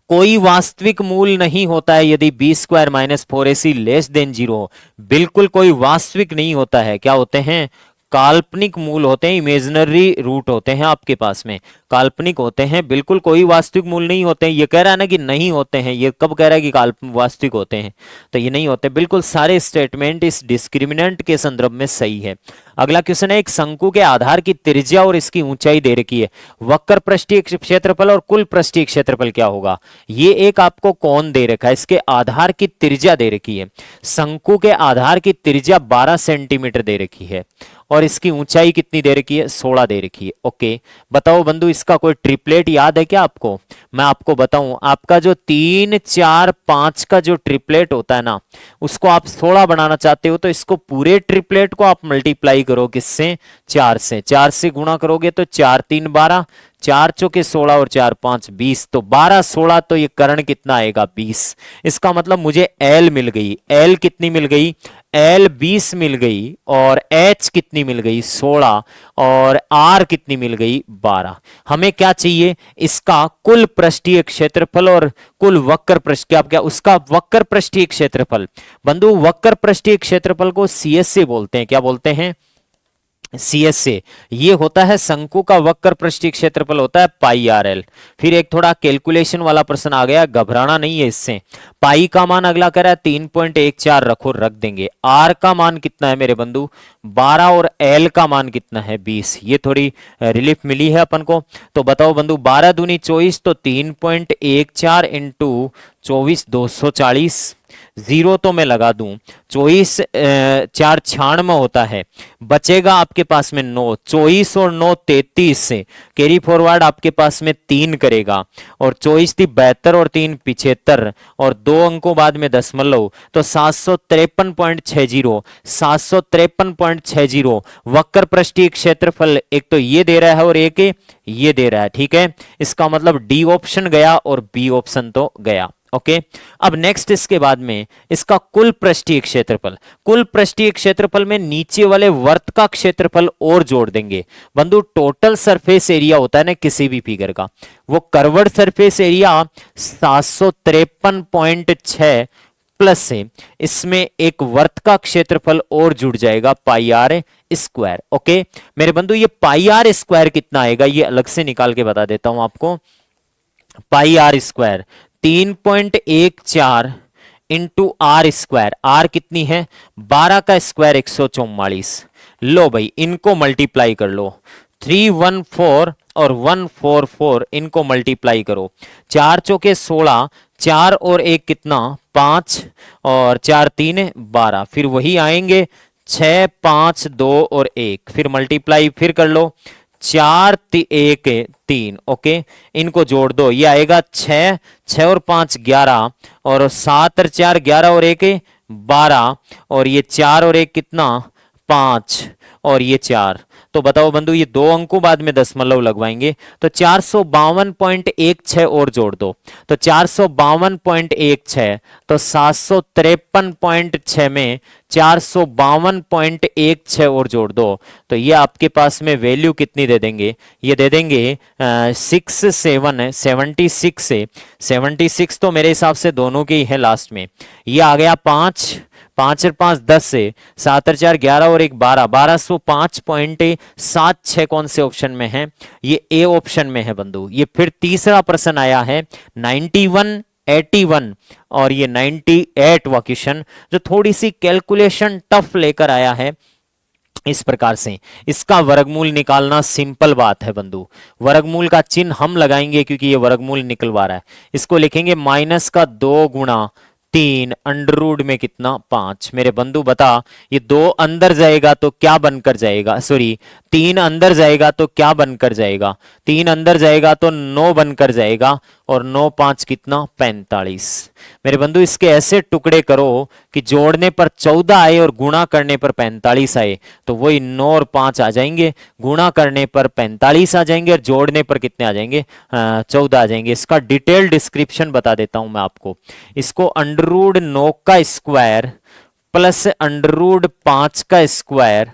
कोई वास्तविक मूल नहीं होता है यदि b square minus 4ac less than 0 हो। बिल्कुल कोई वास्तविक नहीं होता है। क्या होते हैं? काल्पनिक मूल होते हैं, इमेजिनरी रूट होते हैं आपके पास में। काल्पनिक होते हैं, बिल्कुल कोई वास्तविक मूल नहीं होते हैं। ये कह रहा है ना कि नहीं होते हैं, ये कब कह रहा है कि वास्तविक होते हैं, तो ये नहीं होते। बिल्कुल सारे स्टेटमेंट इस डिस्क्रिमिनेंट के संदर्भ में सही है। अगला क्वेश्चन है, एक शंकु के आधार की त्रिज्या और इसकी ऊंचाई दे रखी है, वक्र पृष्ठीय क्षेत्रफल और कुल पृष्ठीय क्षेत्रफल क्या होगा। ये एक आपको कोण दे रखा है, इसके आधार की त्रिज्या दे रखी है। शंकु के आधार की त्रिज्या 12 सेंटीमीटर दे रखी है और इसकी ऊंचाई कितनी दे रखी है, 16 दे रखी है। ओके, बताओ बंधु, इसका कोई ट्रिपलेट याद है क्या आपको? मैं आपको बताऊं, आपका जो 3 4 5 का जो ट्रिपलेट होता है ना, उसको आप 16 बनाना चाहते हो तो इसको पूरे ट्रिपलेट को आप मल्टीप्लाई करो किससे, 4 से। 4 से गुणा करोगे तो 4 3 12, 4 चौके 16 और 4 5 20, तो 12 16, तो ये कर्ण कितना आएगा, 20। इसका मतलब मुझे एल मिल गई। एल कितनी मिल गई, एल 20 मिल गई, और एच कितनी मिल गई, 16, और आर कितनी मिल गई, 12। हमें क्या चाहिए, इसका कुल पृष्ठीय क्षेत्रफल और कुल वक्र पृष्ठ, क्या उसका वक्र पृष्ठीय क्षेत्रफल। बंधु, वक्र पृष्ठीय क्षेत्रफल को सीएस से बोलते हैं, क्या बोलते हैं, सीएस से। ये होता है शंकु का वक्र पृष्ठीय क्षेत्रफल होता है पाई आर एल। फिर एक थोड़ा कैलकुलेशन वाला प्रश्न आ गया, घबराना नहीं है इससे। पाई का मान अगला कह रहा है 3.14 रखो, रख देंगे। आर का मान कितना है मेरे बंधु, 12, और एल का मान कितना है, 20। ये थोड़ी रिलीफ मिली है अपन को। तो बताओ बंधु, 12 दूनी 24, तो 3.14 इंटू 24 240। जीरो तो मैं लगा दूं, 24 4 96 होता है, बचेगा आपके पास में 9। 24 और 9 33 से कैरी फॉरवर्ड आपके पास में 3 करेगा, और 24 थी 72 और 3 75, और 2 अंकों बाद में दशमलव, तो 753.60। 753.60 वक्र पृष्ठीय क्षेत्रफल एक तो ये दे रहा है और एक ये दे रहा है। ठीक है, इसका मतलब डी ऑप्शन गया और बी ऑप्शन तो गया। ओके, अब नेक्स्ट इसके बाद में इसका कुल पृष्ठीय क्षेत्रफल। कुल पृष्ठीय क्षेत्रफल में नीचे वाले वर्त का क्षेत्रफल और जोड़ देंगे। बंधु, टोटल सरफेस एरिया होता है ना किसी भी फिगर का, वो कर्वड सरफेस एरिया 753.6 प्लस से इसमें एक वर्त का क्षेत्रफल और जुड़ जाएगा, पाई आर स्क्वायर। ओके मेरे बंधु, ये पाई आर स्क्वायर कितना आएगा, ये अलग से निकाल के बता देता हूं आपको। Pi R square 3.14 into R square. R कितनी है, 12 का स्क्वायर 144। लो भाई, इनको मल्टीप्लाई कर लो, 314 और 144, इनको मल्टीप्लाई करो। 4 चौके 16, 4 और 1 कितना, 5, और 4 3 12। फिर वही आएंगे 6 5 2 और 1, फिर मल्टीप्लाई फिर कर लो, 4 1 3। ओके, इनको जोड़ दो, ये आएगा 6 6 और 5 11, और 7 और 4 11 और 1 12, और ये 4 और 1 कितना, 5, और ये 4। तो बताओ बंधु, ये 2 अंकों बाद में दशमलव लगवाएंगे, तो 452.16 और जोड़ दो, तो 452.16, तो 753.6 में 452.16 और जोड़ दो, तो ये आपके पास में वैल्यू कितनी दे देंगे, ये दे देंगे 76 से 76, तो मेरे हिसाब से दोनों के ही है लास्ट में। ये आ गया 5 5 और 5 10 से 7 और 4 11 और 1 12, 1205.76 कौन से ऑप्शन में है, ये ए ऑप्शन में है बंधु। ये फिर तीसरा प्रश्न आया है 91 81 और ये 98 वा क्वेश्चन, जो थोड़ी सी कैलकुलेशन टफ लेकर आया है। इस प्रकार से इसका वर्गमूल निकालना सिंपल बात है बंधु। वर्गमूल का चिन्ह हम लगाएंगे क्योंकि ये वर्गमूल निकलवा रहा है। इसको लिखेंगे माइनस का 2 गुणा 3 अंडर रूट में कितना, 5। मेरे बंधु बता, ये 2 अंदर जाएगा तो क्या बनकर जाएगा, सॉरी 3 अंदर जाएगा तो क्या बनकर जाएगा, 3 अंदर जाएगा तो 9 बनकर जाएगा, और 9 5 कितना, 45। मेरे बंधु, इसके ऐसे टुकड़े करो कि जोड़ने पर 14 आए और गुणा करने पर 45 आए, तो वही 9 और 5 आ जाएंगे, गुणा करने पर 45 आ जाएंगे, और जोड़ने पर कितने आ जाएंगे, 14 आ जाएंगे। इसका डिटेल डिस्क्रिप्शन बता देता हूं मैं आपको। इसको अंडर रूट 9 का स्क्वायर प्लस अंडर रूट 5 का स्क्वायर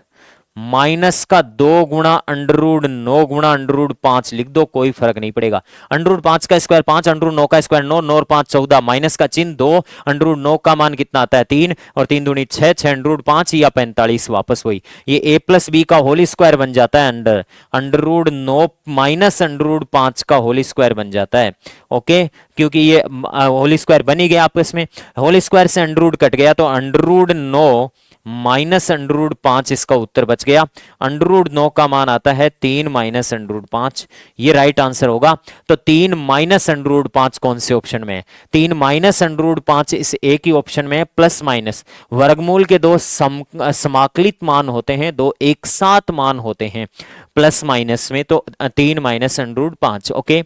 माइनस का 2 गुणा अंडर रूट 9 गुणा अंडर रूट 5 लिख दो, कोई फर्क नहीं पड़ेगा। अंडर रूट 5 का स्क्वायर 5, अंडर रूट 9 का स्क्वायर 9, 9 और 5 14, माइनस का चिन्ह 2, अंडर रूट 9 का मान कितना आता है 3, और 3 दूनी 6, 6 अंडर रूट 5 या 45 वापस वही। ये a प्लस बी का होल स्क्वायर बन जाता है under under root 9 minus under root 5 का होल स्क्वायर बन जाता है। ओके, क्योंकि ये होल स्क्वायर बन ही गया आपस में, होल स्क्वायर से अंडर रूट कट गया तो under root 9 minus under root 5 इसका उत्तर बच गया। अंडर रूट 9 का मान आता है 3 माइनस अंडर रूट 5, ये राइट आंसर होगा। तो 3 माइनस अंडर रूट 5 कौन से ऑप्शन में है? 3 माइनस अंडर रूट 5 इस एक ही ऑप्शन में है। प्लस माइनस वर्गमूल के दो समाकलित मान होते हैं, दो एक साथ मान होते हैं प्लस माइनस में, तो 3 माइनस अंडर रूट 5। ओके,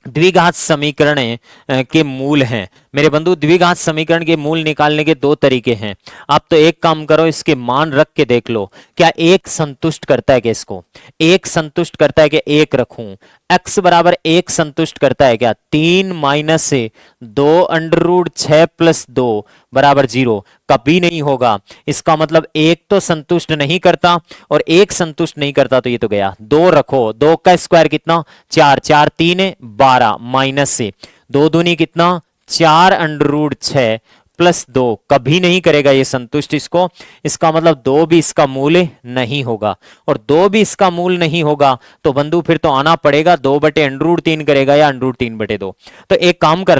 द्विघात समीकरण के मूल हैं मेरे बंधु। द्विघात समीकरण के मूल निकालने के दो तरीके हैं। आप तो एक काम करो, इसके मान रख के देख लो, क्या एक संतुष्ट करता है क्या? इसको एक संतुष्ट करता है क्या? एक रखूं, x बराबर एक संतुष्ट करता है क्या? 3 माइनस से 2 अंडर रूट 6 प्लस 2 बराबर 0, कभी नहीं होगा। इसका मतलब एक तो संतुष्ट नहीं करता, और एक संतुष्ट नहीं करता तो ये तो गया। 2 रखो, 2 का स्क्वायर कितना 4, 4 3 12, माइनस से 2 दूनी कितना 4 अंडर रूट 6 प्लस 2, कभी नहीं करेगा ये संतुष्ट इसको। इसका मतलब 2 भी इसका मूल नहीं होगा, और 2 भी इसका मूल नहीं होगा तो बंधु फिर तो आना पड़ेगा 2 बटे अंडर रूट 3 करेगा या अंडर रूट 3 बटे 2। तो एक काम कर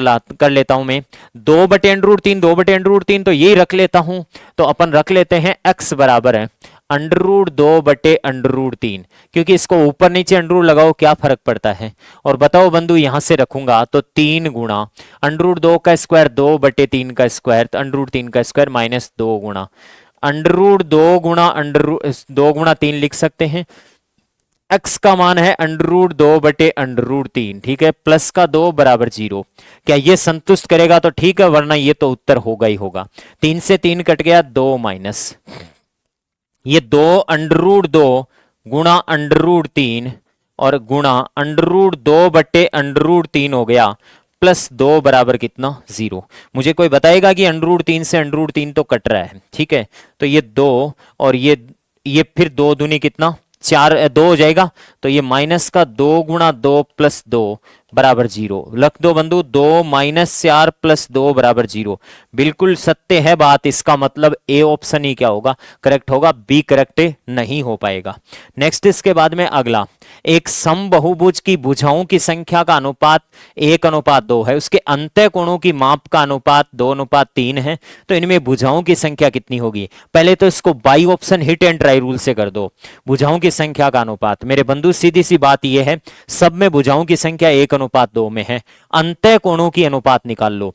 लेता हूं मैं, 2 बटे अंडर रूट 3, 2 बटे अंडर रूट 3, तो यही रख लेता हूं। तो अपन रख लेते हैं x बराबर है अंडर रूट 2 बटे अंडर रूट 3, क्योंकि इसको ऊपर नीचे अंडर रूट लगाओ क्या फर्क पड़ता है। और बताओ बंधु, यहां से रखूंगा तो 3 गुणा अंडर रूट 2 का स्क्वायर 2 बटे 3 का स्क्वायर, तो अंडर रूट 3 का स्क्वायर माइनस 2 गुणा अंडर रूट 2 गुणा अंडर रूट 2 गुणा 3 लिख सकते हैं। x का मान है अंडर रूट 2 बटे अंडर रूट 3, ठीक है, प्लस का 2 बराबर 0। क्या ये संतुष्ट करेगा? तो ठीक है, वरना ये तो उत्तर होगा ही होगा। 3 से 3 कट गया, 2 माइनस ये 2 अंडर रूट 2 गुणा अंडर रूट 3 और गुणा अंडर रूट 2 बटे अंडर रूट 3 हो गया, प्लस 2 बराबर कितना 0। मुझे कोई बताएगा कि अंडर रूट 3 से अंडर रूट 3 तो कट रहा है, ठीक है। तो ये 2 और ये फिर 2 दूनी कितना 4, 2 हो जाएगा। तो ये माइनस का 2 गुणा 2 प्लस 2 बराबर 0। लख दो बंधु, 2 माइनस 4 प्लस 2 बराबर 0। बिल्कुल सत्य है बात, इसका मतलब ए ऑप्शन ही क्या होगा करेक्ट होगा, बी करेक्ट नहीं हो पाएगा। नेक्स्ट इसके बाद में अगला, एक समबहुभुज की भुजाओं की संख्या का अनुपात 1:2 है, उसके अंतः कोणों की माप का अनुपात 2:3 है, तो इनमें भुजाओं की संख्या कितनी होगी? पहले तो इसको by option hit and trial rule से कर दो। भुजाओं की संख्या का अनुपात मेरे बंधु सीधी सी बात यह है, सब में भुजाओं की संख्या 1:2 में है। अंतः कोणों की अनुपात निकाल लो।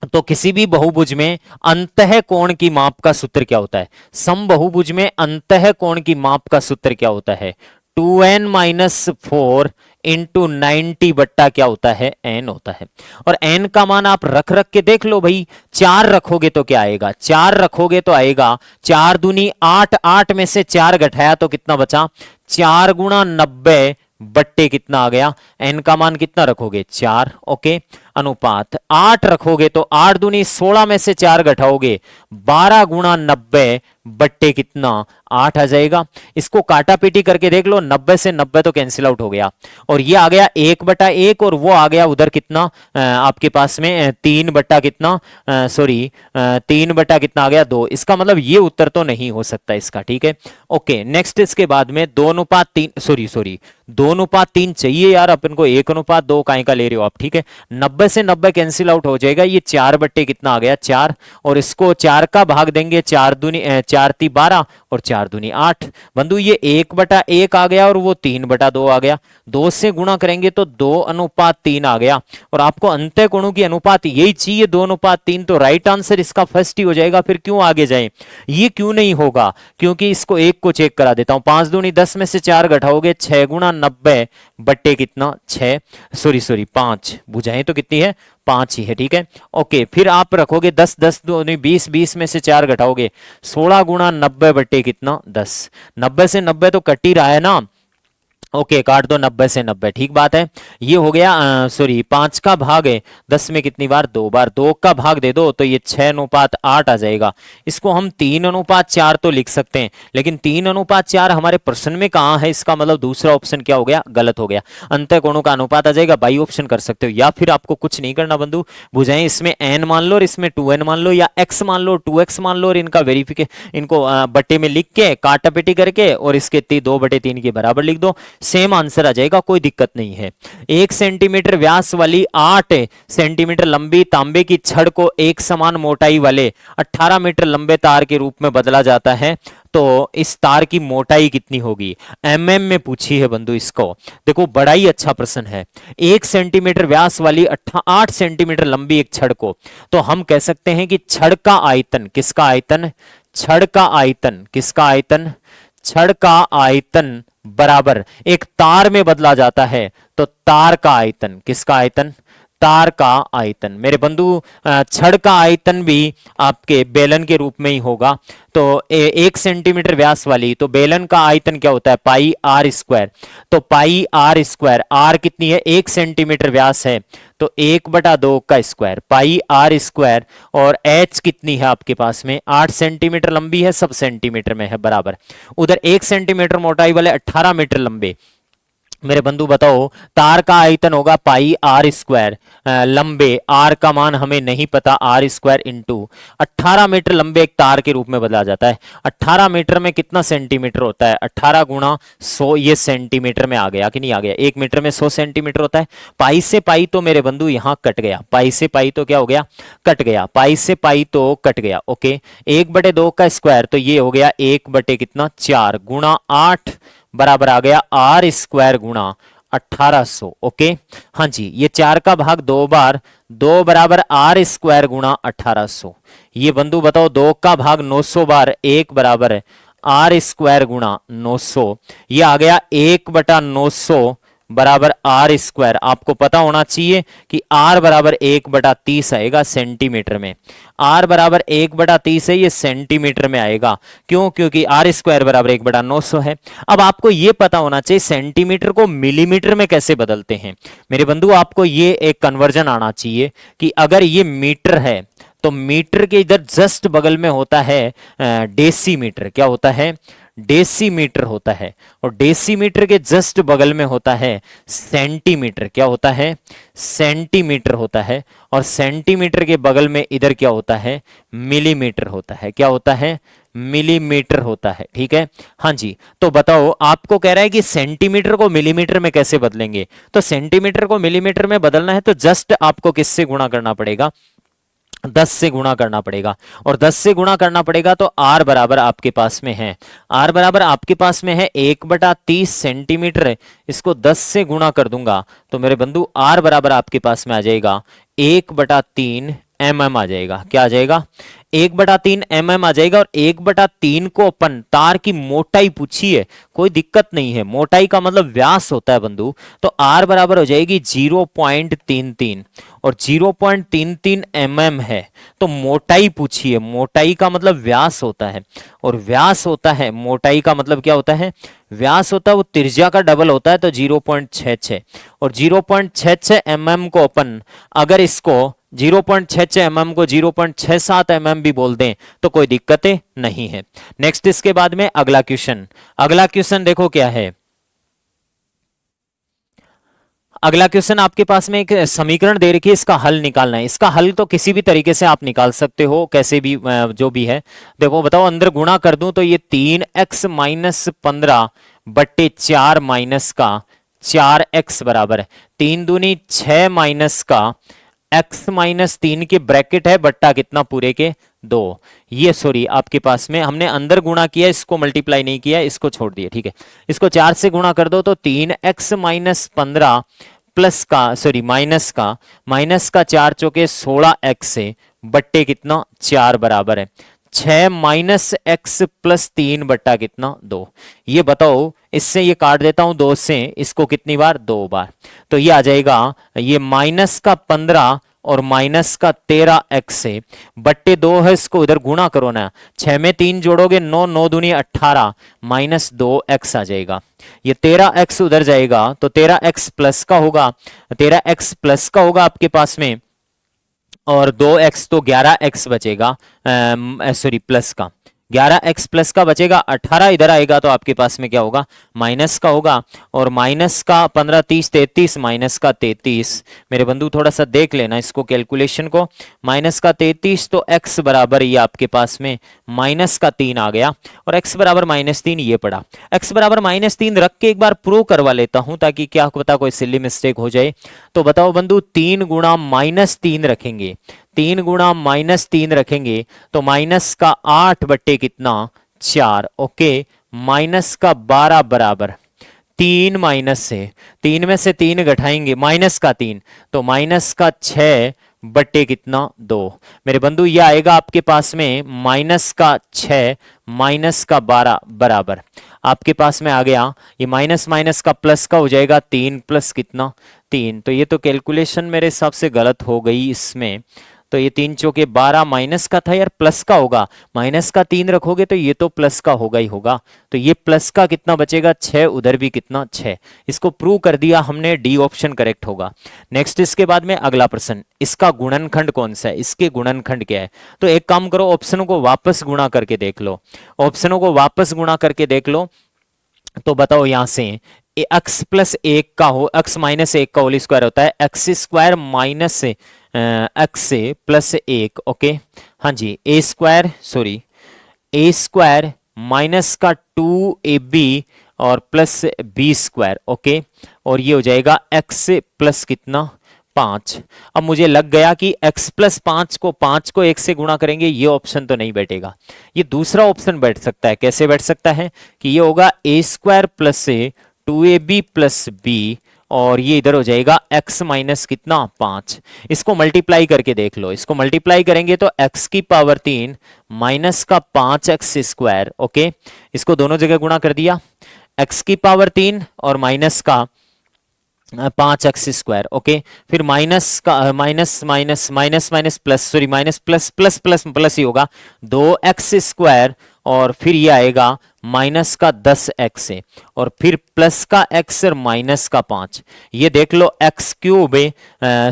तो किसी भी बहुभुज में अंतः कोण की माप का सूत्र क्या होता है? समबहुभुज में अंतः कोण की माप का सूत्र क्या होता है? 2n-4 इंटू 90 बट्टा क्या होता है? n होता है। और n का मान आप रख रख के देख लो भाई, 4 रखोगे तो क्या आएगा? 4 रखोगे तो आएगा 4 दूनी 8, 8 में से 4 घटाया तो कितना बचा? 4 गुणा 90 बट्टे कितना आ गया? n का मान कितना रखोगे? 4। ओके, अनुपात 8 रखोगे तो 8 दूनी 16 में से 4 घटाओगे 12 गुणा 90 बट्टे कितना 8 आ जाएगा। इसको काटा पीटी करके देख लो, 90 से 90 तो कैंसिल आउट हो गया, और ये आ गया 1/1 और वो आ गया उधर कितना आपके पास में 3 कितना 3 कितना आ गया 2। इसका मतलब ये उत्तर तो नहीं हो सकता इसका, ठीक है। ओके, नेक्स्ट इसके बाद में 2:3 2:3 चाहिए यार अपन को, 1:2 काहे का ले रहे हो आप, ठीक है। 90 से 90 कैंसिल आउट हो जाएगा, ये 4 बट्टे कितना आ गया 4, और इसको 4 का भाग देंगे 4 दूनी 4 × 12 और 4 दूनी 8। बंधु ये 1/1 आ गया और वो 3/2 आ गया, 2 से गुणा करेंगे तो 2:3 आ गया, और आपको अंतः कोणों की अनुपात यही चाहिए 2:3, तो राइट आंसर इसका फर्स्ट ही हो जाएगा। फिर क्यों आगे जाए? ये क्यों नहीं होगा? क्योंकि इसको एक को चेक करा देता हूं, 5 दूनी 10 में से 4 घटाओगे 6 गुणा 90 बट्टे कितना 6 5 बुझाएं तो कितनी है 5 ही है, ठीक है। ओके, फिर आप रखोगे 10 10 दूनी 20 20 में से 4 घटाओगे 16 गुणा 90 बट्टे कितना 10। 90 से 90 तो कट ही रहा है ना, ओके काट दो 90 से 90, ठीक बात है। ये हो गया, सॉरी 5 का भाग है 10 में कितनी बार, 2 बार, 2 का भाग दे दो तो ये 6:8 आ जाएगा। इसको हम 3:4 तो लिख सकते हैं, लेकिन 3:4 हमारे प्रश्न में कहाँ है, इसका मतलब दूसरा ऑप्शन क्या हो गया, गलत हो गया। अंतःकोणों का अनुपात आ जाएगा, बाई ऑप्शन कर सकते हो, या फिर आपको कुछ नहीं करना बंधु, भुजाएं इसमें n मान लो और इसमें 2n मान लो, या x मान लो 2x मान लो, और इनका इनको बट्टे में लिख के काटापेटी करके और इसके 2/3 के बराबर लिख दो, सेम आंसर आ जाएगा, कोई दिक्कत नहीं है। 1 सेंटीमीटर व्यास वाली 8 सेंटीमीटर लंबी तांबे की छड़ को एक समान मोटाई वाले 18 मीटर लंबे तार के रूप में बदला जाता है, तो इस तार की मोटाई कितनी होगी, mm में पूछी है बंधु इसको। देखो बड़ा ही अच्छा प्रश्न है। 1 सेंटीमीटर व्यास वाली 8 सेंटीमीटर लंबी एक छड़ को, तो हम कह सकते हैं कि छड़ का आयतन, किसका आयतन, छड़ का आयतन, किसका आयतन, छड़ का आयतन बराबर एक तार में बदला जाता है, तो तार का आयतन, किसका आयतन, तार का आयतन। मेरे बंधु छड़ का आयतन भी आपके बेलन के रूप में ही होगा, तो 1 सेंटीमीटर व्यास वाली, तो बेलन का आयतन क्या होता है, पाई आर स्क्वायर, तो पाई आर स्क्वायर, आर कितनी है 1 सेंटीमीटर व्यास है, तो 1/2 का स्क्वायर पाई आर स्क्वायर, और एच कितनी है आपके पास में 8 सेंटीमीटर लंबी है, सब सेंटीमीटर में है बराबर, उधर 1 सेंटीमीटर मोटाई वाले 18 मीटर लंबे। मेरे बंधु बताओ तार का आयतन होगा पाई आर स्क्वायर, लंबे आर का मान हमें नहीं पता, आर स्क्वायर इंटू 18 मीटर लंबे एक तार के रूप में बदला जाता है। 18 मीटर में कितना सेंटीमीटर होता है, 18 गुणा 100, ये सेंटीमीटर में आ गया कि नहीं आ गया, 1 मीटर में 100 सेंटीमीटर होता है। पाई से पाई तो मेरे बंधु यहां कट गया, पाई से पाई तो क्या हो गया, कट गया, पाई से पाई तो कट गया, ओके। 1/2 का स्क्वायर, तो ये हो गया 1 कितना 4 गुणा 8 बराबर आ गया आर स्क्वायर गुणा 1800, ओके। हाँ जी, ये 4 का भाग 2 बार, 2 बराबर आर स्क्वायर गुणा 1800। ये बंधु बताओ 2 का भाग 900 बार, 1 बराबर आर स्क्वायर गुणा 900, ये आ गया 1/900 बराबर आर स्क्वायर। आपको पता होना चाहिए कि आर बराबर 1/30 आएगा सेंटीमीटर में, आर बराबर 1/30 है, ये सेंटीमीटर में आएगा, क्यों, क्योंकि आर स्क्वायर बराबर 1/900 है। अब आपको ये पता होना चाहिए सेंटीमीटर को मिलीमीटर में कैसे बदलते हैं। मेरे बंधु आपको ये एक कन्वर्जन आना चाहिए कि अगर ये मीटर है तो मीटर के इधर जस्ट बगल में होता है डेसीमीटर, क्या होता है, डेसीमीटर होता है, और डेसीमीटर के जस्ट बगल में होता है सेंटीमीटर, क्या होता है, सेंटीमीटर होता है, और सेंटीमीटर के बगल में इधर क्या होता है, मिलीमीटर होता है, क्या होता है, मिलीमीटर होता है, ठीक है। हाँ जी, तो बताओ आपको कह रहा है कि सेंटीमीटर को मिलीमीटर में कैसे बदलेंगे, तो सेंटीमीटर को मिलीमीटर में बदलना है तो जस्ट आपको किससे गुणा करना पड़ेगा, 10 से गुणा करना पड़ेगा, और 10 से गुणा करना पड़ेगा तो r बराबर आपके पास में है, r बराबर आपके पास में है 1/30 सेंटीमीटर, इसको 10 से गुणा कर दूंगा तो मेरे बंधु r बराबर आपके पास में आ जाएगा 1/3 mm आ जाएगा, क्या आ जाएगा 1/3 mm आ जाएगा। और 1/3 को अपन तार की मोटाई पूछी है, कोई दिक्कत नहीं है, मोटाई का मतलब व्यास होता है बंधु, तो r बराबर हो जाएगी 0.33, और 0.33 mm है, तो मोटाई पूछी है, मोटाई का मतलब व्यास होता है, और व्यास होता है, मोटाई का मतलब क्या होता है, व्यास होता है, वो त्रिज्या का डबल होता है, तो 0.66, और 0.66 mm को अपन अगर इसको 0.66 mm को 0.67 mm भी बोल दें तो कोई दिक्कतें नहीं है। नेक्स्ट इसके बाद में अगला क्वेश्चन, अगला क्वेश्चन देखो क्या है। अगला क्वेश्चन आपके पास में एक समीकरण दे रखी है, इसका हल निकालना है। इसका हल तो किसी भी तरीके से आप निकाल सकते हो, कैसे भी जो भी है। देखो बताओ अंदर गुणा कर दूं तो ये 3x माइनस 15 बट्टे 4 माइनस का 4x बराबर है 3 दूनी 6 माइनस का x माइनस 3 के ब्रैकेट है बट्टा कितना पूरे के 2। ये सॉरी आपके पास में हमने अंदर गुणा किया, इसको मल्टीप्लाई नहीं किया, इसको छोड़ दिया, ठीक है। इसको 4 से गुणा कर दो तो 3x माइनस 15 प्लस का सॉरी माइनस का 4 चौके 16x से बट्टे कितना 4 बराबर है 6 माइनस एक्स प्लस 3 बट्टा कितना 2। ये बताओ, इससे ये काट देता हूं 2 से, इसको कितनी बार 2 बार, तो ये आ जाएगा ये माइनस का 15 और माइनस का 13x से बट्टे 2 है, इसको इधर गुणा करो ना, 6 में 3 जोड़ोगे 9, 9 दूनी 18 माइनस 2x आ जाएगा। ये 13x उधर जाएगा तो 13x प्लस का होगा, 13x प्लस का होगा आपके पास में, और 2x तो 11x बचेगा, सॉरी प्लस का 11x प्लस का बचेगा, 18 इधर आएगा तो आपके पास में क्या होगा, माइनस का होगा, और माइनस का 15 30 33 माइनस का 33। मेरे बंधु थोड़ा सा देख लेना इसको कैलकुलेशन को, माइनस का 33 तो x बराबर ये आपके पास में माइनस का 3 आ गया, और x बराबर -3 ये पड़ा। x बराबर -3 रख के एक बार प्रूव करवा लेता हूं ताकि क्या पता कोई सिली मिस्टेक हो जाए। तो बताओ बंधु 3 गुणा -3 रखेंगे, 3 गुणा -3 रखेंगे तो माइनस का 8 बट्टे कितना 4, ओके, माइनस का 12 बराबर 3 माइनस से 3 में से 3 घटाएंगे माइनस का 3 तो माइनस का 6 बट्टे कितना 2। मेरे बंधु ये आएगा आपके पास में माइनस का 6 माइनस का 12 बराबर आपके पास में आ गया, ये माइनस माइनस का प्लस का हो जाएगा 3 प्लस कितना 3। तो ये तो कैलकुलेशन मेरे हिसाब से गलत हो गई इसमें, तो ये 3 चौके 12 माइनस का था यार, प्लस का होगा, माइनस का 3 रखोगे तो ये तो प्लस का होगा ही होगा, तो ये प्लस का कितना बचेगा 6, उधर भी कितना 6। इसको प्रूव कर दिया हमने, डी ऑप्शन करेक्ट होगा। नेक्स्ट इसके बाद में अगला प्रश्न, इसका गुणनखंड कौन सा है, इसके गुणनखंड क्या है। तो एक काम करो, ऑप्शनों को वापस गुणा करके देख लो, ऑप्शनों को वापस गुणा करके देख लो, तो बताओ यहां से x प्लस 1 का हो, x माइनस 1 का होल स्क्वायर होता है x स्क्वायर माइनस x से प्लस 1, ओके, हाँ जी, a square sorry a square minus का 2ab और प्लस b स्क्वायर, ओके, और ये हो जाएगा x प्लस कितना 5। अब मुझे लग गया कि x प्लस 5 को 1 से गुणा करेंगे, ये ऑप्शन तो नहीं बैठेगा, ये दूसरा ऑप्शन बैठ सकता है। कैसे बैठ सकता है कि ये होगा a square plus 2ab plus b, और ये इधर हो जाएगा x माइनस कितना 5। इसको मल्टीप्लाई करके देख लो, इसको मल्टीप्लाई करेंगे तो x की पावर 3 माइनस का 5x स्क्वायर, ओके, इसको दोनों जगह गुणा कर दिया, x की पावर 3 और माइनस का 5x स्क्वायर, ओके, फिर माइनस का minus minus minus minus plus, sorry minus plus plus plus plus ही होगा 2x स्क्वायर, और फिर ये आएगा माइनस का 10x से, और फिर प्लस का x और माइनस का 5, ये देख लो x क्यूब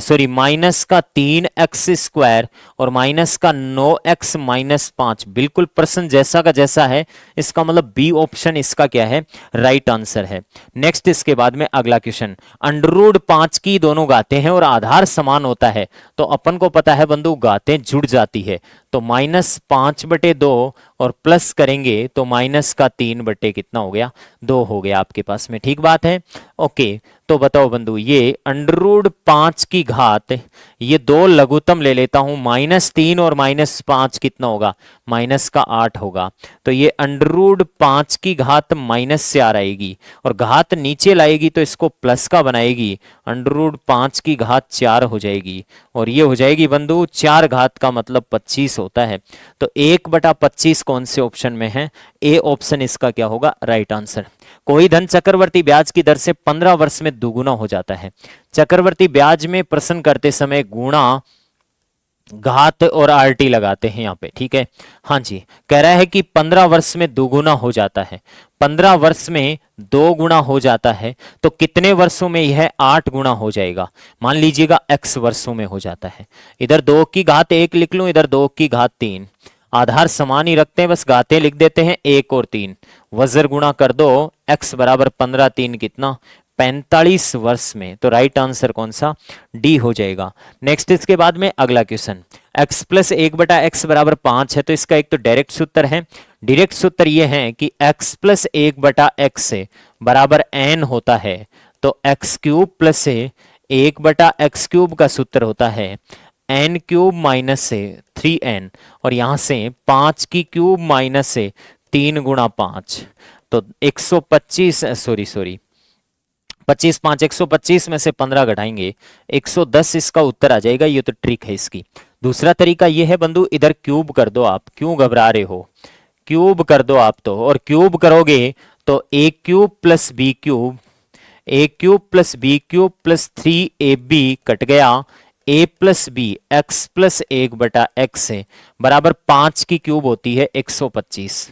सॉरी माइनस का 3x स्क्वायर और माइनस का 9x माइनस 5, बिल्कुल प्रश्न जैसा का जैसा है, इसका मतलब बी ऑप्शन इसका क्या है, राइट आंसर है। नेक्स्ट इसके बाद में अगला क्वेश्चन, अंडर 5 की दोनों गाते हैं और आधार समान होता है, तो अपन को पता है बंधु गाते जुड़ जाती है, तो -5/2 और प्लस करेंगे तो माइनस का 3 कितना हो गया 2 हो गया आपके पास में, ठीक बात है, ओके। तो बताओ बंधु ये अंडर 5 की घात, ये 2 लघुत्तम ले लेता हूं, -3 और -5 कितना होगा माइनस का 8 होगा, तो ये अंडर 5 की घात माइनस से आ रहेगी और घात नीचे लाएगी तो इसको प्लस का बनाएगी, अंडर 5 की घात 4 हो जाएगी, और ये हो जाएगी बंधु 4 घात का मतलब 25 होता है। तो 1/25 कौन से ऑप्शन में है, ए ऑप्शन इसका क्या होगा राइट आंसर। कोई धन चक्रवर्ती ब्याज की दर से 15 वर्ष में दुगुना हो जाता है। चक्रवर्ती ब्याज में प्रश्न करते समय गुणा घात और आरटी लगाते हैं यहाँ पे, ठीक है, हाँ जी, कह रहा है कि 15 वर्ष में दुगुना हो जाता है, 15 वर्ष में 2 गुना हो जाता है, तो कितने वर्षों में यह 8 गुना हो जाएगा, मान लीजिएगा x वर्षों में हो जाता है। इधर 2 की घात 1 लिख लूं, इधर 2 की घात 3, आधार समान ही रखते हैं, बस घातें लिख देते हैं 1 और 3, वज्र गुणा कर दो, x बराबर 15 3 कितना 45 वर्ष में, तो राइट आंसर कौन सा डी हो जाएगा। नेक्स्ट इसके बाद में अगला क्वेश्चन, x प्लस 1/x बराबर 5 है, तो इसका एक तो डायरेक्ट सूत्र है, डायरेक्ट सूत्र ये है कि x प्लस 1/x से बराबर n होता है, तो x cube plus 1/x cube का सूत्र होता है n क्यूब माइनस से 3n, और यहां से 5 की क्यूब माइनस से 3 गुणा 5, तो 125 सॉरी 25 5 125 में से 15 घटाएंगे 110 इसका उत्तर आ जाएगा। ये तो ट्रिक है इसकी। दूसरा तरीका ये है बंधु, इधर क्यूब कर दो, आप क्यों घबरा रहे हो, क्यूब कर दो आप तो, और क्यूब करोगे तो a cube plus B cube, a cube plus B cube plus 3ab cut गया, A plus B X plus 1/x है बराबर 5 की क्यूब होती है 125।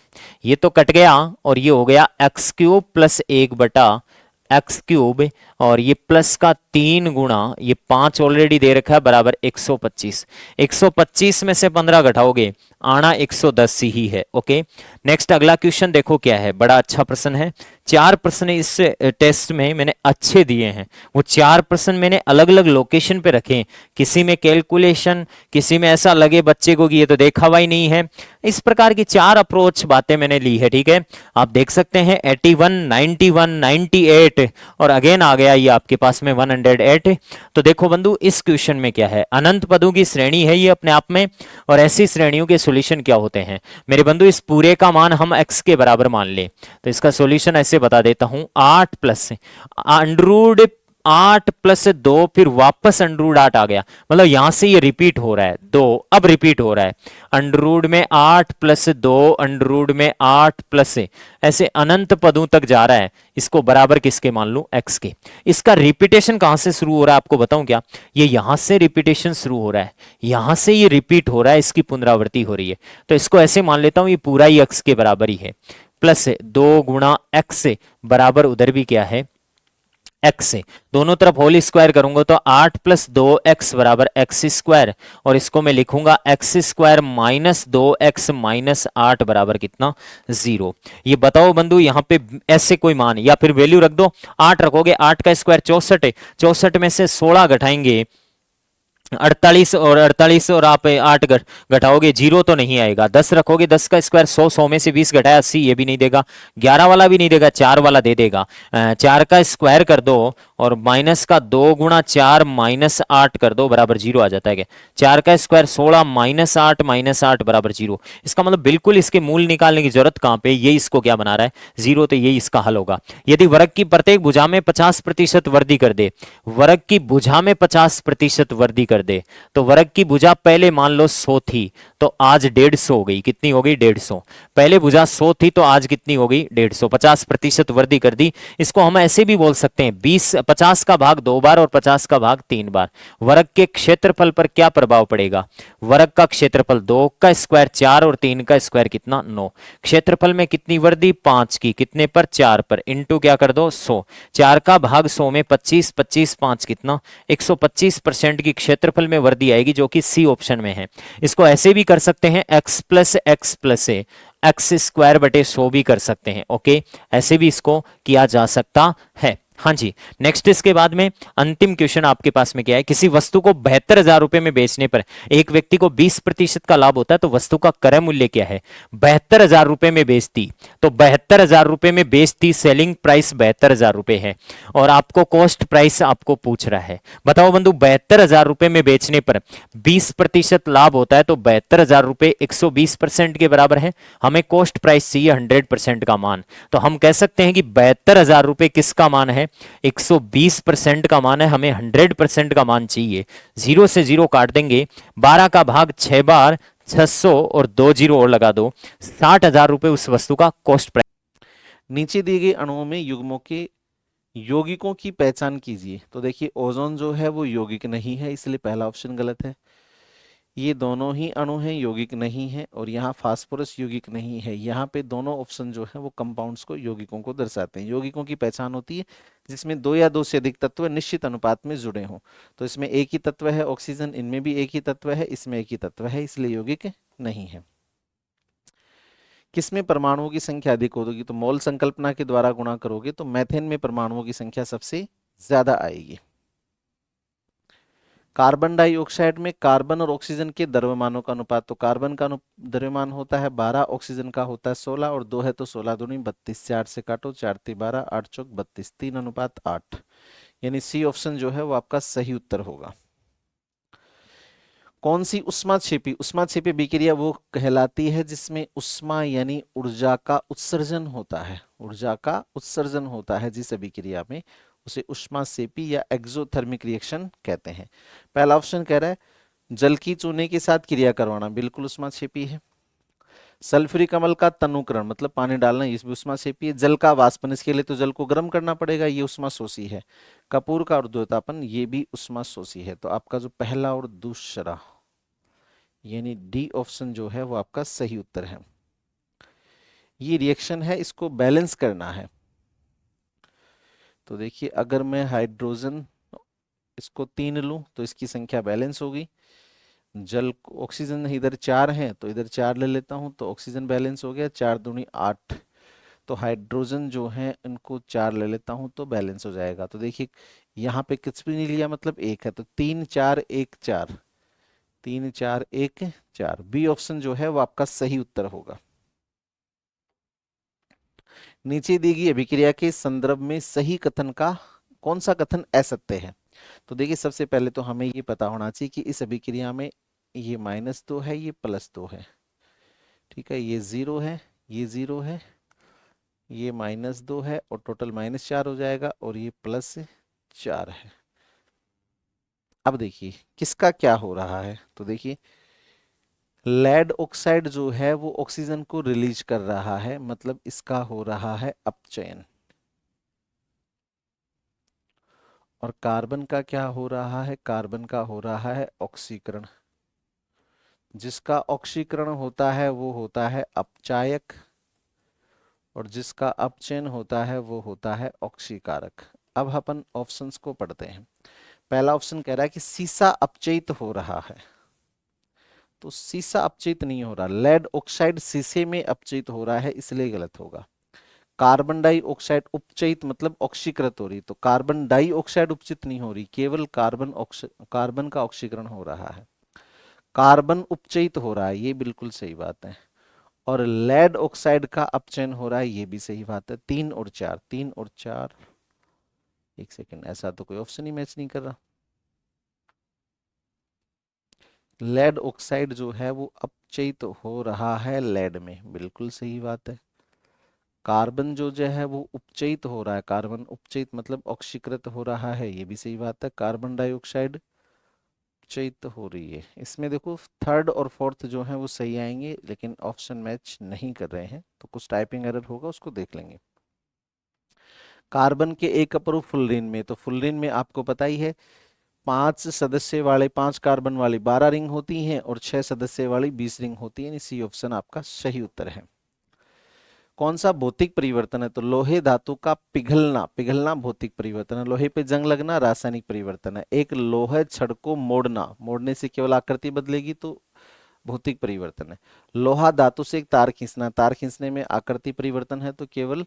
ये तो कट गया और ये हो गया x cube plus 1/x cube, और ये प्लस का 3 गुणा ये 5 ऑलरेडी दे रखा है बराबर 125। 125 में से 15 घटाओगे आना 110 ही है। ओके, नेक्स्ट अगला क्वेश्चन देखो क्या है, बड़ा अच्छा प्रश्न है। 4 प्रश्न इस टेस्ट में मैंने अच्छे दिए हैं, वो 4 प्रश्न मैंने अलग अलग लोकेशन पे रखे, किसी में कैलकुलेशन, किसी में ऐसा लगे बच्चे को कि ये तो देखा हुआ ही नहीं है। इस प्रकार की 4 अप्रोच बातें मैंने ली है। ठीक है, आप देख सकते हैं 81, 91, 98 और अगेन आ गया ये आपके पास में 108। तो देखो बंधु इस क्वेश्चन में क्या है, अनंत पदों की श्रेणी है ये अपने आप में, और ऐसी श्रेणियों के सॉल्यूशन क्या होते हैं मेरे बंधु। इस पूरे का मान हम x के बराबर मान ले तो इसका सॉल्यूशन ऐसे बता देता हूं, 8 प्लस अंडरूड 8 प्लस 2 फिर वापस अंडरूड 8 आ गया, मतलब यहां से ये रिपीट हो रहा है 2, अब रिपीट हो रहा है अंडरूड में 8 प्लस 2 अंडरूड में 8 प्लस ऐसे अनंत पदों तक जा रहा है। इसको बराबर किसके मान लूं, x के। इसका रिपीटेशन कहां से शुरू हो रहा है आपको बताऊं क्या, ये यहां से रिपीटेशन शुरू हो रहा है, यहां से ये रिपीट हो रहा है, इसकी पुनरावृत्ति हो रही है। तो इसको ऐसे मान लेता हूं ये पूरा ही x के बराबर ही है, प्लस 2 गुणा x बराबर उधर भी क्या है x से, दोनों तरफ होल स्क्वायर करूंगा तो 8 प्लस 2x बराबर x स्क्वायर, और इसको मैं लिखूंगा x square minus 2x minus 8 बराबर कितना 0। ये बताओ बंधु यहाँ पे ऐसे कोई मान या फिर वैल्यू रख दो, 8 रखोगे 8 का स्क्वायर 64 है, 64 में से 16 घटाएंगे 48 और आप 8 घटाओगे 0 तो नहीं आएगा, 10 रखोगे 10 का स्क्वायर 100, 100 में से 20 घटाया 80, ये भी नहीं देगा, 11 वाला भी नहीं देगा, 4 वाला दे देगा। 4 का स्क्वायर कर दो और माइनस का 2 गुणा 4 माइनस 8 कर दो बराबर 0 आ जाता है क्या, 4 का स्क्वायर 16 माइनस 8 बराबर 0। इसका मतलब बिल्कुल इसके मूल निकालने की जरूरत कहां पे, ये इसको क्या बना रहा है 0, तो ये इसका हल होगा। यदि वर्ग की प्रत्येक भुजा में 50% वृद्धि कर दे, वर्ग की भुजा में 50% वृद्धि कर दे, तो वर्ग की भुजा पहले मान लो 100 थी तो आज 150 हो गई, कितनी हो गई 150, पहले भुजा 100 थी तो आज कितनी हो गई 150, 50% वृद्धि कर दी। इसको हम ऐसे भी बोल सकते हैं 50 का भाग 2 बार और 50 का भाग 3 बार। वर्ग के क्षेत्रफल पर क्या प्रभाव पड़ेगा, वर्ग का क्षेत्रफल 2 का स्क्वायर 4 और 3 का स्क्वायर कितना 9, क्षेत्रफल में कितनी वृद्धि 5 की, कितने पर 4 पर, इंटू क्या कर दो 100, 4 का भाग 100 में 25, 25 5 कितना 125% की क्षेत्रफल में वृद्धि आएगी, जो कि सी ऑप्शन में है। इसको ऐसे भी कर सकते हैं x प्लस एक्स स्क्वायर बटे 100 भी कर सकते हैं। ओके, ऐसे भी इसको किया जा सकता है। हाँ जी, नेक्स्ट इसके बाद में अंतिम क्वेश्चन आपके पास में क्या है, किसी वस्तु को 72,000 रुपए में बेचने पर एक व्यक्ति को 20% का लाभ होता है, तो वस्तु का क्रय मूल्य क्या है। 72,000 रुपए में बेचती, तो 72,000 रुपए में बेचती, सेलिंग प्राइस 72,000 रुपए है और आपको कॉस्ट प्राइस आपको पूछ रहा है। बताओ बंधु 72,000 रुपए में बेचने पर 20% लाभ होता है, तो 72,000 रुपए 120% के बराबर है। हमें कॉस्ट प्राइस चाहिए 100% का मान, तो हम कह सकते हैं कि 72,000 रुपए किसका मान है 120% का मान है, हमें 100% का मान चाहिए। 0 से 0 काट देंगे, 12 का भाग 6 बार 600 और 2 जीरो और लगा दो, 60,000 रुपए उस वस्तु का कॉस्ट प्राइस। नीचे दिए गए अणुओं में युग्मों के यौगिकों की पहचान कीजिए। तो देखिए ओजोन जो है वो यौगिक नहीं है, इसलिए पहला ऑप्शन गलत है। ये दोनों ही अणु हैं, यौगिक नहीं है। और यहाँ फास्फोरस यौगिक नहीं है। यहाँ पे दोनों ऑप्शन जो है वो कंपाउंड्स को, यौगिकों को दर्शाते हैं। यौगिकों की पहचान होती है जिसमें 2 या 2 से अधिक तत्व निश्चित अनुपात में जुड़े हों। तो इसमें एक ही तत्व है ऑक्सीजन, इनमें भी एक ही तत्व है, इसमें एक ही तत्व है, इसलिए यौगिक नहीं है। किसमें परमाणुओं की संख्या अधिक होगी, तो मोल संकल्पना के द्वारा गुणा करोगे तो मेथेन में परमाणुओं की संख्या सबसे ज्यादा आएगी। कार्बन डाइऑक्साइड में कार्बन और ऑक्सीजन के द्रव्यमानों का अनुपात, तो कार्बन का द्रव्यमान होता है 12, ऑक्सीजन का होता है 16 और 2 है तो 16 दूनी 32, 4 से काटो 4 × 12, 8 × 4 32, 3:8, यानी सी ऑप्शन जो है वो आपका सही उत्तर होगा। कौन सी उष्माक्षेपी विक्रिया वो कहलाती है जिसमें उष्मा यानी ऊर्जा का उत्सर्जन होता है, ऊर्जा का उत्सर्जन होता है जिस अभिक्रिया में, उसे उष्माक्षेपी या एक्सोथर्मिक रिएक्शन कहते हैं। पहला ऑप्शन कह रहा है जल की चूने के साथ क्रिया करवाना, बिल्कुल उष्माक्षेपी है। सल्फ्यूरिक अम्ल का तनुकरण मतलब पानी डालना, ये भी उष्माक्षेपी है। जल का वाष्पन, इसके लिए तो जल को गर्म करना पड़ेगा, ये उष्माशोषी है। कपूर का ऊर्ध्वतापन, ये भी उष्माशोषी है। तो आपका जो पहला और दूसरा यानी डी ऑप्शन जो है वो आपका सही उत्तर है। ये रिएक्शन है, इसको बैलेंस करना है। तो देखिए अगर मैं हाइड्रोजन इसको 3 लूं तो इसकी संख्या बैलेंस होगी। जल ऑक्सीजन इधर 4 है तो इधर 4 ले लेता हूं तो ऑक्सीजन बैलेंस हो गया, 4 दूनी 8। तो हाइड्रोजन जो है इनको 4 ले लेता हूं तो बैलेंस हो जाएगा। तो देखिए यहाँ पे कुछ भी नहीं लिया मतलब 1 है, तो 3 4 1 4, 3 4 1 4, बी ऑप्शन जो है वो आपका सही उत्तर होगा। नीचे दी गई अभिक्रिया के संदर्भ में सही कथन का कौन सा कथन असत्य है? तो देखिए सबसे पहले तो हमें ये पता होना चाहिए कि इस अभिक्रिया में ये -2 है, ये +2 है, ठीक है, ये 0 है, ये 0 है, ये -2 है और टोटल -4 हो जाएगा और ये +4 है। अब देखिए किसका क्या हो रहा है, तो देखिए लेड ऑक्साइड जो है वो ऑक्सीजन को रिलीज कर रहा है, मतलब इसका हो रहा है अपचयन। और कार्बन का क्या हो रहा है? कार्बन का हो रहा है ऑक्सीकरण। जिसका ऑक्सीकरण होता है वो होता है अपचायक और जिसका अपचयन होता है वो होता है ऑक्सीकारक। अब अपन ऑप्शंस को पढ़ते हैं। पहला ऑप्शन कह रहा है कि सीसा अपचयित हो रहा है, तो सीसा अपचयित नहीं हो रहा, लेड ऑक्साइड शीशे में अपचयित हो रहा है, इसलिए गलत होगा। कार्बन डाइऑक्साइड उपचयित मतलब ऑक्सीकृत हो रही, तो कार्बन डाइऑक्साइड उपचित नहीं हो रही, केवल कार्बन का ऑक्सीकरण हो रहा है। कार्बन उपचयित हो रहा है, ये बिल्कुल सही बात है। और लेड ऑक्साइड का अपचयन हो रहा है, ये भी सही बात है। 3 और 4, 3 और 4, एक सेकेंड, ऐसा तो कोई ऑप्शन ही मैच नहीं कर रहा। लेड ऑक्साइड जो है वो अपचयित हो रहा है लेड में, बिल्कुल सही बात है। कार्बन जो है वो उपचयित हो रहा है, कार्बन उपचयित मतलब ऑक्सीकृत हो रहा है, ये भी सही बात है। कार्बन डाइऑक्साइड उपचयित हो रही है। इसमें देखो थर्ड और फोर्थ जो है वो सही आएंगे, लेकिन ऑप्शन मैच नहीं कर रहे हैं, तो कुछ टाइपिंग एरर होगा, उसको देख लेंगे। कार्बन के एक अपरूप फुलरीन में, तो फुलरीन में आपको पता ही है 5 सदस्य वाले 5 कार्बन वाली 12 रिंग होती हैं और 6 सदस्य वाली 20 रिंग होती है। सी ऑप्शन आपका सही उत्तर है। कौन सा भौतिक परिवर्तन है? तो लोहे धातु का पिघलना, पिघलना भौतिक परिवर्तन है। लोहे पे जंग लगना रासायनिक परिवर्तन है। एक लोहे छड़ को मोड़ना, मोड़ने से केवल आकृति बदलेगी, तो भौतिक परिवर्तन है। लोहा धातु से एक तार खींचना, तार खींचने में आकृति परिवर्तन है, तो केवल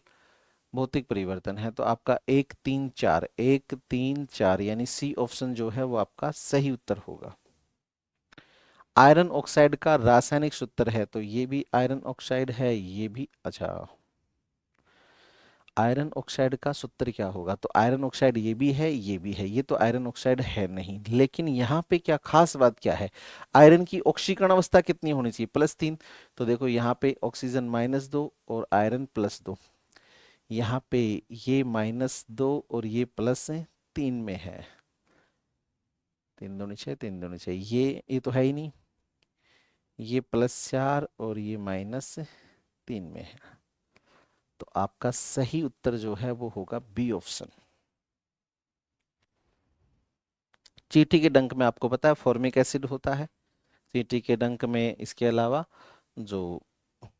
भौतिक परिवर्तन है। तो आपका 1 3 4, 1 3 4 यानी सी ऑप्शन जो है वो आपका सही उत्तर होगा। आयरन ऑक्साइड का रासायनिक सूत्र है, तो ये भी आयरन ऑक्साइड है, ये भी, अच्छा आयरन ऑक्साइड का सूत्र क्या होगा? तो आयरन ऑक्साइड ये भी है, ये भी है, ये तो आयरन ऑक्साइड है नहीं। लेकिन यहाँ पे क्या खास बात क्या है, आयरन की ऑक्सीकरण अवस्था कितनी होनी चाहिए? +3। तो देखो यहाँ पे ऑक्सीजन -2 और आयरन +2, यहाँ पे ये -2 और ये +3 में है। 3 दूनी 6, 3 दूनी 6, ये तो है ही नहीं, ये +4 और ये -3 में है। तो आपका सही उत्तर जो है वो होगा बी ऑप्शन। चींटी के डंक में आपको पता है फॉर्मिक एसिड होता है। चींटी के डंक में इसके अलावा जो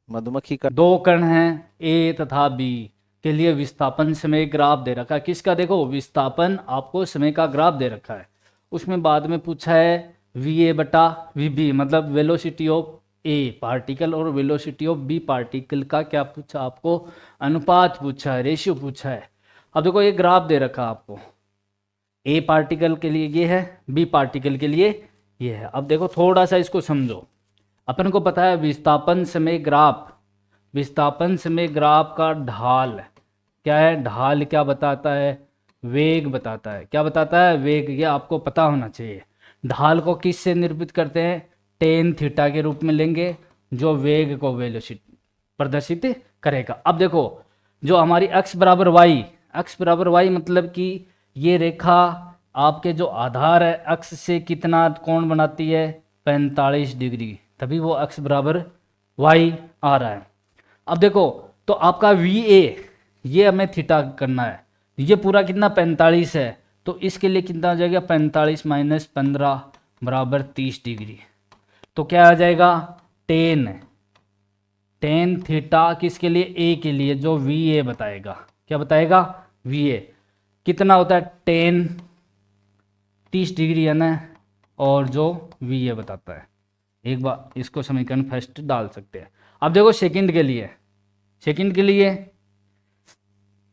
मधुमक्खी का, दो कण हैं ए तथा बी के लिए विस्थापन समय ग्राफ दे रखा है। किसका? देखो विस्थापन आपको समय का ग्राफ दे रखा है। उसमें बाद में पूछा है VA/VB मतलब वेलोसिटी ऑफ ए पार्टिकल और वेलोसिटी ऑफ बी पार्टिकल का क्या पूछा आपको? अनुपात पूछा है, रेशियो पूछा है। अब देखो ये ग्राफ दे रखा है आपको, ए पार्टिकल के लिए ये है, बी पार्टिकल के लिए ये है। अब देखो थोड़ा सा इसको समझो। अपन को पता है विस्थापन समय ग्राफ, विस्थापन समय ग्राफ का ढाल क्या है? ढाल क्या बताता है? वेग बताता है। क्या बताता है? वेग। ये आपको पता होना चाहिए। ढाल को किस से निरूपित करते हैं? टेन थीटा के रूप में लेंगे, जो वेग को वेलोसिटी प्रदर्शित करेगा। अब देखो जो हमारी x बराबर वाई, x बराबर वाई मतलब कि ये रेखा आपके जो आधार है अक्ष से कितना कोण बनाती है? 45 डिग्री, तभी वो x बराबर वाई आ रहा है। अब देखो तो आपका वी ए ये हमें थीटा करना है, ये पूरा कितना 45 है, तो इसके लिए कितना आ जाएगा 45 माइनस 15 बराबर 30 डिग्री। तो क्या आ जाएगा टेन थीटा किसके लिए, ए के लिए, जो वी ए बताएगा। क्या बताएगा, वी ए कितना होता है 30 डिग्री है ना, और जो वी ए बताता है। एक बार इसको समीकरण फर्स्ट डाल सकते हैं। अब देखो सेकंड के लिए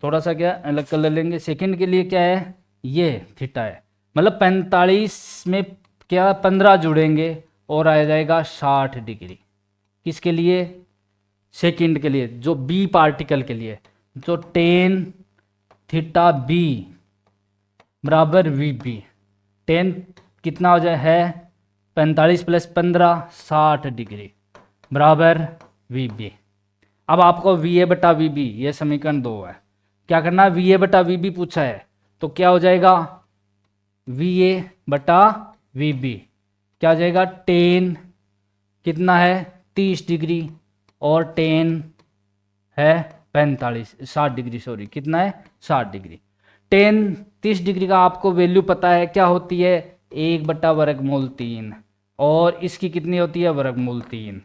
थोड़ा सा क्या अलग कलर लेंगे। सेकंड के लिए क्या है, ये थीटा है, मतलब 45 में क्या 15 जुड़ेंगे और आ जाएगा 60 डिग्री। किसके लिए, सेकंड के लिए, जो बी पार्टिकल के लिए, जो टेन थीटा बी बराबर वी बी। टेन कितना हो जाए है 45 प्लस 15 60 डिग्री बराबर वी बी। अब आपको वी ए बटा वी बी, ये समीकरण 2 है, क्या करना है, वी ए बटा वी बी पूछा है, तो क्या हो जाएगा वी ए बटा वी बी क्या हो जाएगा, टेन कितना है 30 डिग्री और टेन है 60 डिग्री, सॉरी कितना है 60 डिग्री। टेन 30 डिग्री का आपको वैल्यू पता है क्या होती है, 1 बटा वर्गमूल 3, और इसकी कितनी होती है वर्गमूल 3।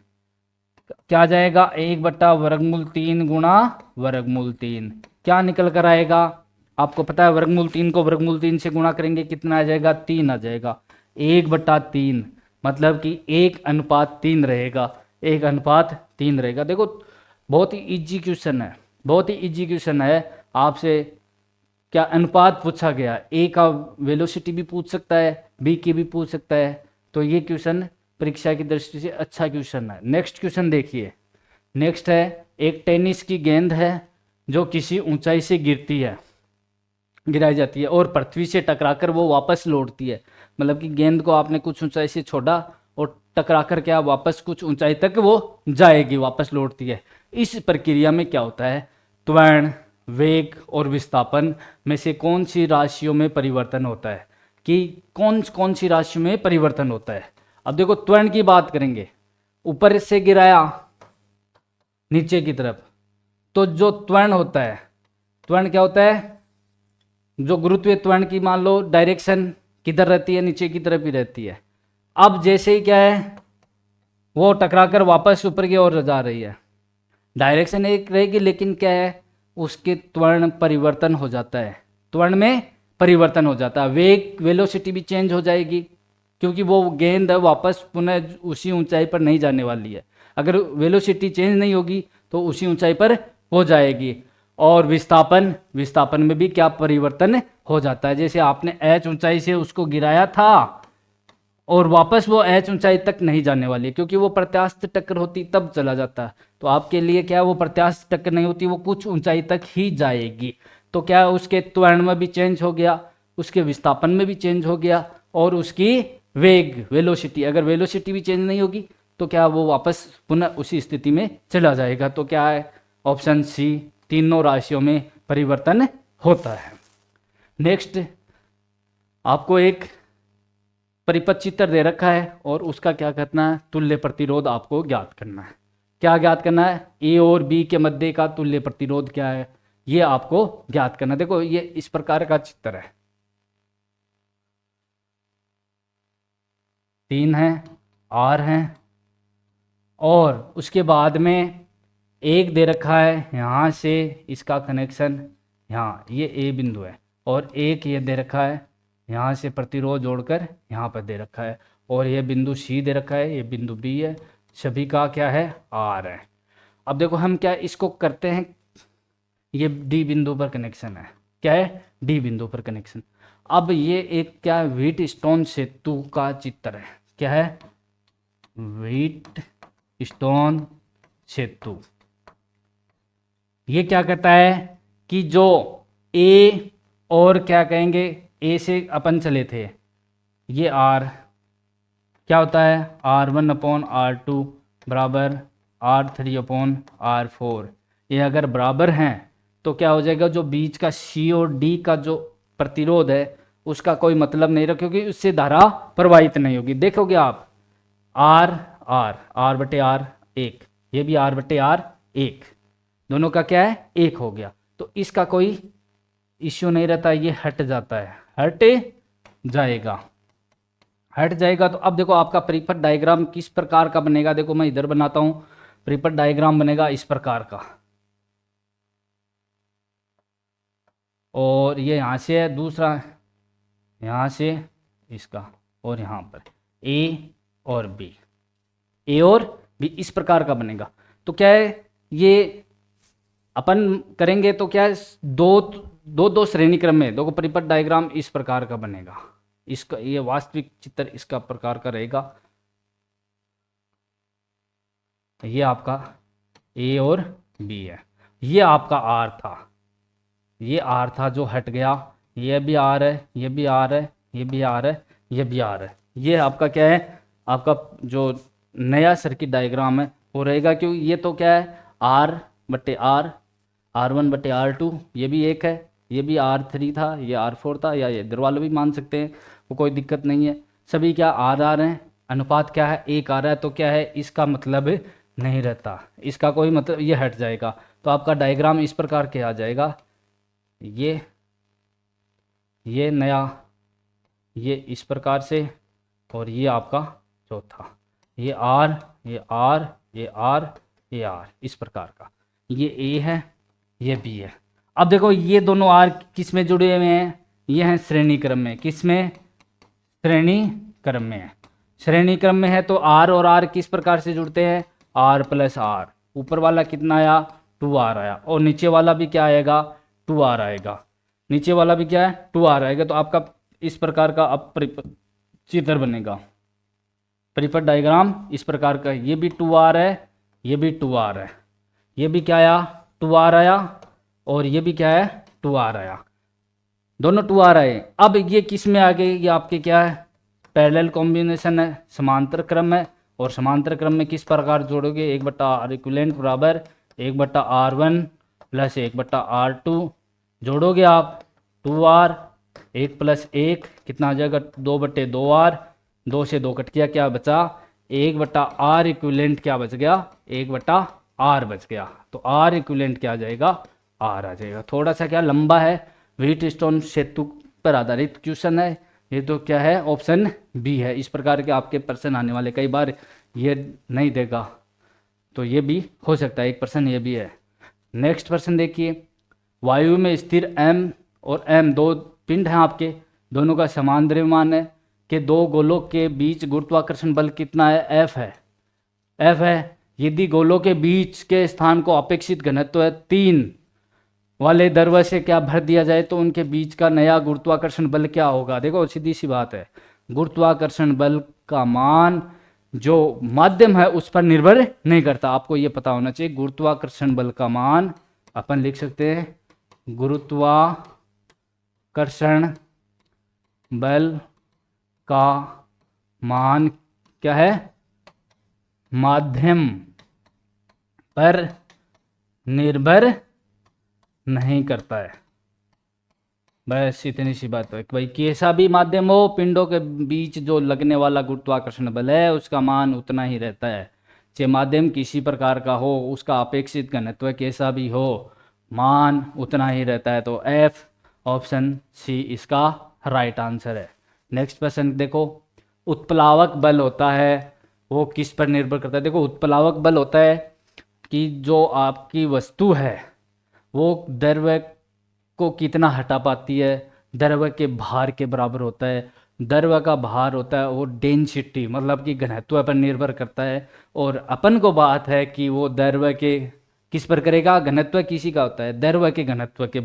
क्या आ जाएगा 1 बटा वर्गमूल 3 गुणा वर्गमूल 3, क्या निकल कर आएगा, आपको पता है वर्गमूल 3 को वर्गमूल 3 से गुणा करेंगे कितना आ जाएगा 3 आ जाएगा। 1 बटा 3 मतलब कि 1:3 रहेगा, 1:3 रहेगा। देखो बहुत ही इजी क्वेश्चन है, बहुत ही इजी क्वेश्चन है। आपसे क्या अनुपात पूछा गया, ए का वेलोसिटी भी पूछ सकता है, बी की भी पूछ सकता है, तो ये क्वेश्चन परीक्षा की दृष्टि से अच्छा क्वेश्चन है। नेक्स्ट क्वेश्चन देखिए, नेक्स्ट है एक टेनिस की गेंद है जो किसी ऊंचाई से गिराई जाती है और पृथ्वी से टकराकर वो वापस लौटती है। मतलब कि गेंद को आपने कुछ ऊंचाई से छोड़ा और टकराकर क्या वापस कुछ ऊंचाई तक वो जाएगी, वापस लौटती है। इस प्रक्रिया में क्या होता है, त्वरण, वेग और विस्थापन में से कौन सी राशियों में परिवर्तन होता है, कि कौन सी राशियों में परिवर्तन होता है। अब देखो त्वरण की बात करेंगे, ऊपर से गिराया नीचे की तरफ, तो जो त्वरण होता है, त्वरण क्या होता है, जो गुरुत्वीय त्वरण की मान लो डायरेक्शन किधर रहती है, नीचे की तरफ ही रहती है। अब जैसे ही क्या है वो टकराकर वापस ऊपर की ओर जा रही है, डायरेक्शन एक रहेगी लेकिन क्या है उसके त्वरण परिवर्तन हो जाता है, त्वरण में परिवर्तन हो जाता है। वेग वेलोसिटी भी चेंज हो जाएगी क्योंकि वो गेंद वापस पुनः उसी ऊंचाई पर नहीं जाने वाली है। अगर वेलोसिटी चेंज नहीं होगी तो उसी ऊंचाई पर हो जाएगी। और विस्थापन में भी क्या परिवर्तन हो जाता है, जैसे आपने h ऊंचाई से उसको गिराया था और वापस वो h ऊंचाई तक नहीं जाने वाली है क्योंकि वो प्रत्यास्थ टक्कर होती तब चला जाता है। तो आपके लिए क्या वो प्रत्यास्थ टक्कर नहीं होती, वो कुछ ऊंचाई तक ही जाएगी। तो क्या उसके त्वरण में भी चेंज हो गया, उसके विस्थापन में भी चेंज हो गया, और उसकी वेग वेलोसिटी, अगर वेलोसिटी भी चेंज नहीं होगी तो क्या वो वापस पुनः उसी स्थिति में चला जाएगा। तो क्या है ऑप्शन सी, तीनों राशियों में परिवर्तन होता है। नेक्स्ट आपको एक परिपथ चित्र दे रखा है और उसका क्या करना है, तुल्य प्रतिरोध आपको ज्ञात करना है। क्या ज्ञात करना है, ए और बी के मध्य का तुल्य प्रतिरोध क्या है, ये आपको ज्ञात करना। देखो ये इस प्रकार का चित्र है, 3 है, R है, और उसके बाद में एक दे रखा है यहाँ से इसका कनेक्शन यहाँ, ये ए बिंदु है, और एक ये दे रखा है यहाँ से प्रतिरोध जोड़कर यहाँ पर दे रखा है, और ये बिंदु सी दे रखा है, ये बिंदु बी है, सभी का क्या है आर है। अब देखो हम क्या इसको करते हैं, ये डी बिंदु पर कनेक्शन है, क्या है डी बिंदु पर कनेक्शन। अब ये एक क्या व्हीट स्टोन सेतु का चित्र है, क्या है व्हीट स्टोन सेतु। ये क्या कहता है कि जो ए और क्या कहेंगे, ए से अपन चले थे, ये आर क्या होता है R1/R2 बराबर R3/R4। ये अगर बराबर हैं तो क्या हो जाएगा, जो बीच का सी और डी का जो प्रतिरोध है उसका कोई मतलब नहीं रहा क्योंकि उससे धारा प्रवाहित नहीं होगी। देखोगे आप R/R 1, ये भी आर बटे आर 1, दोनों का क्या है 1 हो गया। तो इसका कोई इश्यू नहीं रहता, ये हट जाता है, हट जाएगा, हट जाएगा। तो अब देखो आपका परिपथ डायग्राम किस प्रकार का बनेगा, देखो मैं इधर बनाता हूँ, परिपथ डायग्राम बनेगा इस प्रकार का, और ये यहाँ से है, दूसरा यहाँ से इसका, और यहाँ पर ए और बी, ए और बी इस प्रकार का बनेगा। तो क्या है, ये अपन करेंगे तो क्या है, दो श्रेणी क्रम में दो परिपथ डायग्राम इस प्रकार का बनेगा। इसका ये वास्तविक चित्र इसका प्रकार का रहेगा। ये आपका ए और बी है, ये आपका आर था, ये आर था जो हट गया, ये भी आर है, ये भी आर है, ये भी आर है, ये भी आर है। ये आपका क्या है, आपका जो नया सर्किट डायग्राम है वो रहेगा, क्योंकि ये तो क्या है आर बटे आर, R1 बटे R2, ये भी 1 है, ये भी R3 था, ये R4 था, या ये इधर वाले भी मान सकते हैं, वो कोई दिक्कत नहीं है। सभी क्या आर हैं, अनुपात क्या है 1 आ रहा है, तो क्या है इसका मतलब नहीं रहता, इसका कोई मतलब, ये हट जाएगा। तो आपका डायग्राम इस प्रकार के आ जाएगा, ये नया, ये इस प्रकार से, और ये आपका चौथा, ये आर, ये आर, ये आर, ये आर, इस प्रकार का, ये ए है, ये बी है। अब देखो ये दोनों आर किस में जुड़े हुए हैं, ये हैं श्रेणी क्रम में, किस में, श्रेणी क्रम में है। श्रेणी क्रम में है तो आर और आर किस प्रकार से जुड़ते हैं, आर प्लस आर, ऊपर वाला कितना आया 2r आया, और नीचे वाला भी क्या आएगा 2r आएगा, नीचे वाला भी क्या है 2r आएगा। तो आपका इस प्रकार का अब चित्र बनेगा, परिपथ डायग्राम इस प्रकार का, ये भी 2r है, ये भी 2r है, ये भी क्या आया 2r आया, और ये भी क्या है 2r आया, दोनों 2r आए। अब ये किस में आ गए, ये आपके क्या है पैरेलल कॉम्बिनेशन है, समांतर क्रम है, और समांतर क्रम में किस प्रकार जोड़ोगे, 1/r इक्विवेलेंट बराबर 1/r1 प्लस 1/r2, जोड़ोगे आप 2r, 1 प्लस 1 कितना आ जाएगा 2/2r, 2 से 2 कट गया, क्या बचा 1/r इक्विवेलेंट, क्या बच गया 1/r बच गया। तो r इक्विवेलेंट क्या आ जाएगा r आ जाएगा। थोड़ा सा क्या लंबा है, व्हीटस्टोन सेतु पर आधारित क्वेश्चन है, ये तो क्या है ऑप्शन बी है। इस प्रकार के आपके प्रश्न आने वाले, कई बार ये नहीं देगा तो ये भी हो सकता है, एक प्रश्न ये भी है। नेक्स्ट प्रश्न देखिए, वायु में स्थिर m और m दो पिंड हैं आपके, दोनों का समान द्रव्यमान है, कि दो गोलों के बीच गुरुत्वाकर्षण बल कितना है, F है, F है। यदि गोलों के बीच के स्थान को अपेक्षित घनत्व है 3 वाले द्रव्य से क्या भर दिया जाए तो उनके बीच का नया गुरुत्वाकर्षण बल क्या होगा। देखो सीधी सी बात है, गुरुत्वाकर्षण बल का मान जो माध्यम है उस पर निर्भर नहीं करता, आपको ये पता होना चाहिए। गुरुत्वाकर्षण बल का मान अपन लिख सकते हैं, गुरुत्वाकर्षण बल का मान क्या है, माध्यम पर निर्भर नहीं करता है। बस इतनी सी बात है कि भाई कैसा भी माध्यम हो, पिंडों के बीच जो लगने वाला गुरुत्वाकर्षण बल है उसका मान उतना ही रहता है, चाहे माध्यम किसी प्रकार का हो, उसका अपेक्षित घनत्व कैसा भी हो, मान उतना ही रहता है। तो F ऑप्शन सी इसका राइट आंसर है। नेक्स्ट प्रश्न देखो, उत्प्लावक बल होता है वो किस पर निर्भर करता है। देखो उत्प्लावक बल होता है कि जो आपकी वस्तु है वो द्रव्य को कितना हटा पाती है, द्रव्य के भार के बराबर होता है। द्रव्य का भार होता है वो डेंसिटी मतलब कि घनत्व पर निर्भर करता है, और अपन को बात है कि वो द्रव्य के किस पर करेगा, घनत्व किसी का होता है, द्रव्य के घनत्व के,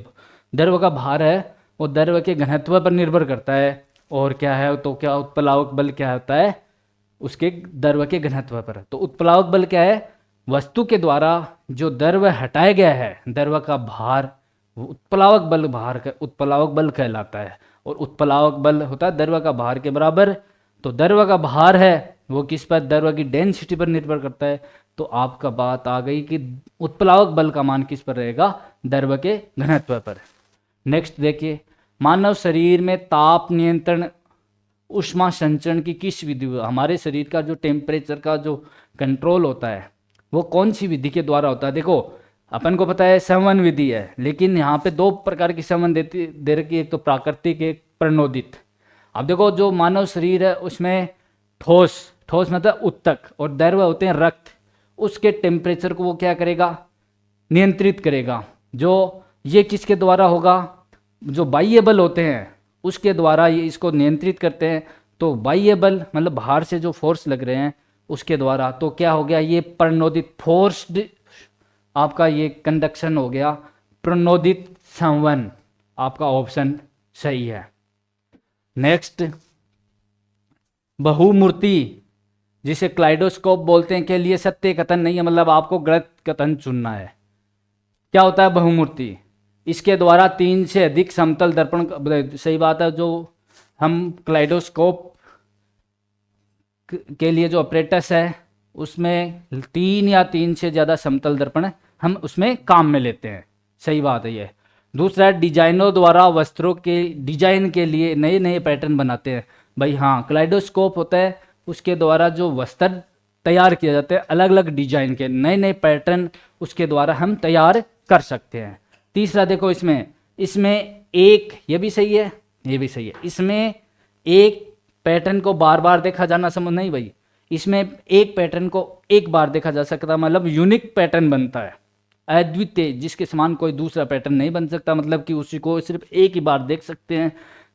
द्रव्य का भार है वो द्रव्य के घनत्व पर निर्भर करता है। और क्या है तो क्या उत्प्लावक बल क्या होता है, उसके द्रव्य के घनत्व पर। तो उत्प्लावक बल क्या है, वस्तु के द्वारा जो द्रव्य हटाया गया है द्रव्य का भार, वो उत्प्लावक बल कहलाता है। और उत्प्लावक बल होता है द्रव्य का भार के बराबर। तो द्रव्य का भार है वो किस पर, द्रव्य की डेंसिटी पर निर्भर करता है। तो आपका बात आ गई कि उत्प्लावक बल का मान किस पर रहेगा, द्रव्य के घनत्व पर। नेक्स्ट देखिए, मानव शरीर में ताप नियंत्रण ऊष्मा संचरण की किस विधि, हमारे शरीर का जो टेम्परेचर का जो कंट्रोल होता है वो कौन सी विधि के द्वारा होता है? देखो अपन को पता है संवन विधि है, लेकिन यहाँ पे दो प्रकार की संवन दे रखी है, एक तो प्राकृतिक, एक प्रणोदित। अब देखो जो मानव शरीर है उसमें ठोस, ठोस मतलब उत्तक, और द्रव होते हैं रक्त, उसके टेम्परेचर को वो क्या करेगा? नियंत्रित करेगा। जो ये किसके द्वारा होगा? जो बाह्य बल होते हैं उसके द्वारा ये इसको नियंत्रित करते हैं। तो बाह्य बल मतलब बाहर से जो फोर्स लग रहे हैं उसके द्वारा, तो क्या हो गया? ये प्रणोदित फोर्स्ड आपका ये कंडक्शन हो गया, प्रणोदित संवन। आपका ऑप्शन सही है। नेक्स्ट, बहुमूर्ति जिसे क्लाइडोस्कोप बोलते हैं के लिए सत्य कथन नहीं है, मतलब आपको गलत कथन चुनना है। क्या होता है बहुमूर्ति? इसके द्वारा 3 से अधिक समतल दर्पण, सही बात है, जो हम क्लाइडोस्कोप के लिए जो ऑपरेटस है उसमें 3 या 3 से ज़्यादा समतल दर्पण हम उसमें काम में लेते हैं, सही बात है ये। दूसरा, डिजाइनों द्वारा वस्त्रों के डिजाइन के लिए नए नए पैटर्न बनाते हैं। भाई हाँ, क्लाइडोस्कोप होता है, उसके द्वारा जो वस्त्र तैयार किए जाते हैं अलग अलग डिजाइन के, नए नए पैटर्न उसके द्वारा हम तैयार कर सकते हैं। तीसरा देखो इसमें एक, ये भी सही है, ये भी सही है, इसमें एक पैटर्न को बार बार देखा जाना संभव नहीं भाई। इसमें एक पैटर्न को एक बार देखा जा सकता, मतलब यूनिक पैटर्न बनता है, अद्वितीय, जिसके समान कोई दूसरा पैटर्न नहीं बन सकता, मतलब कि उसी को सिर्फ एक ही बार देख सकते हैं।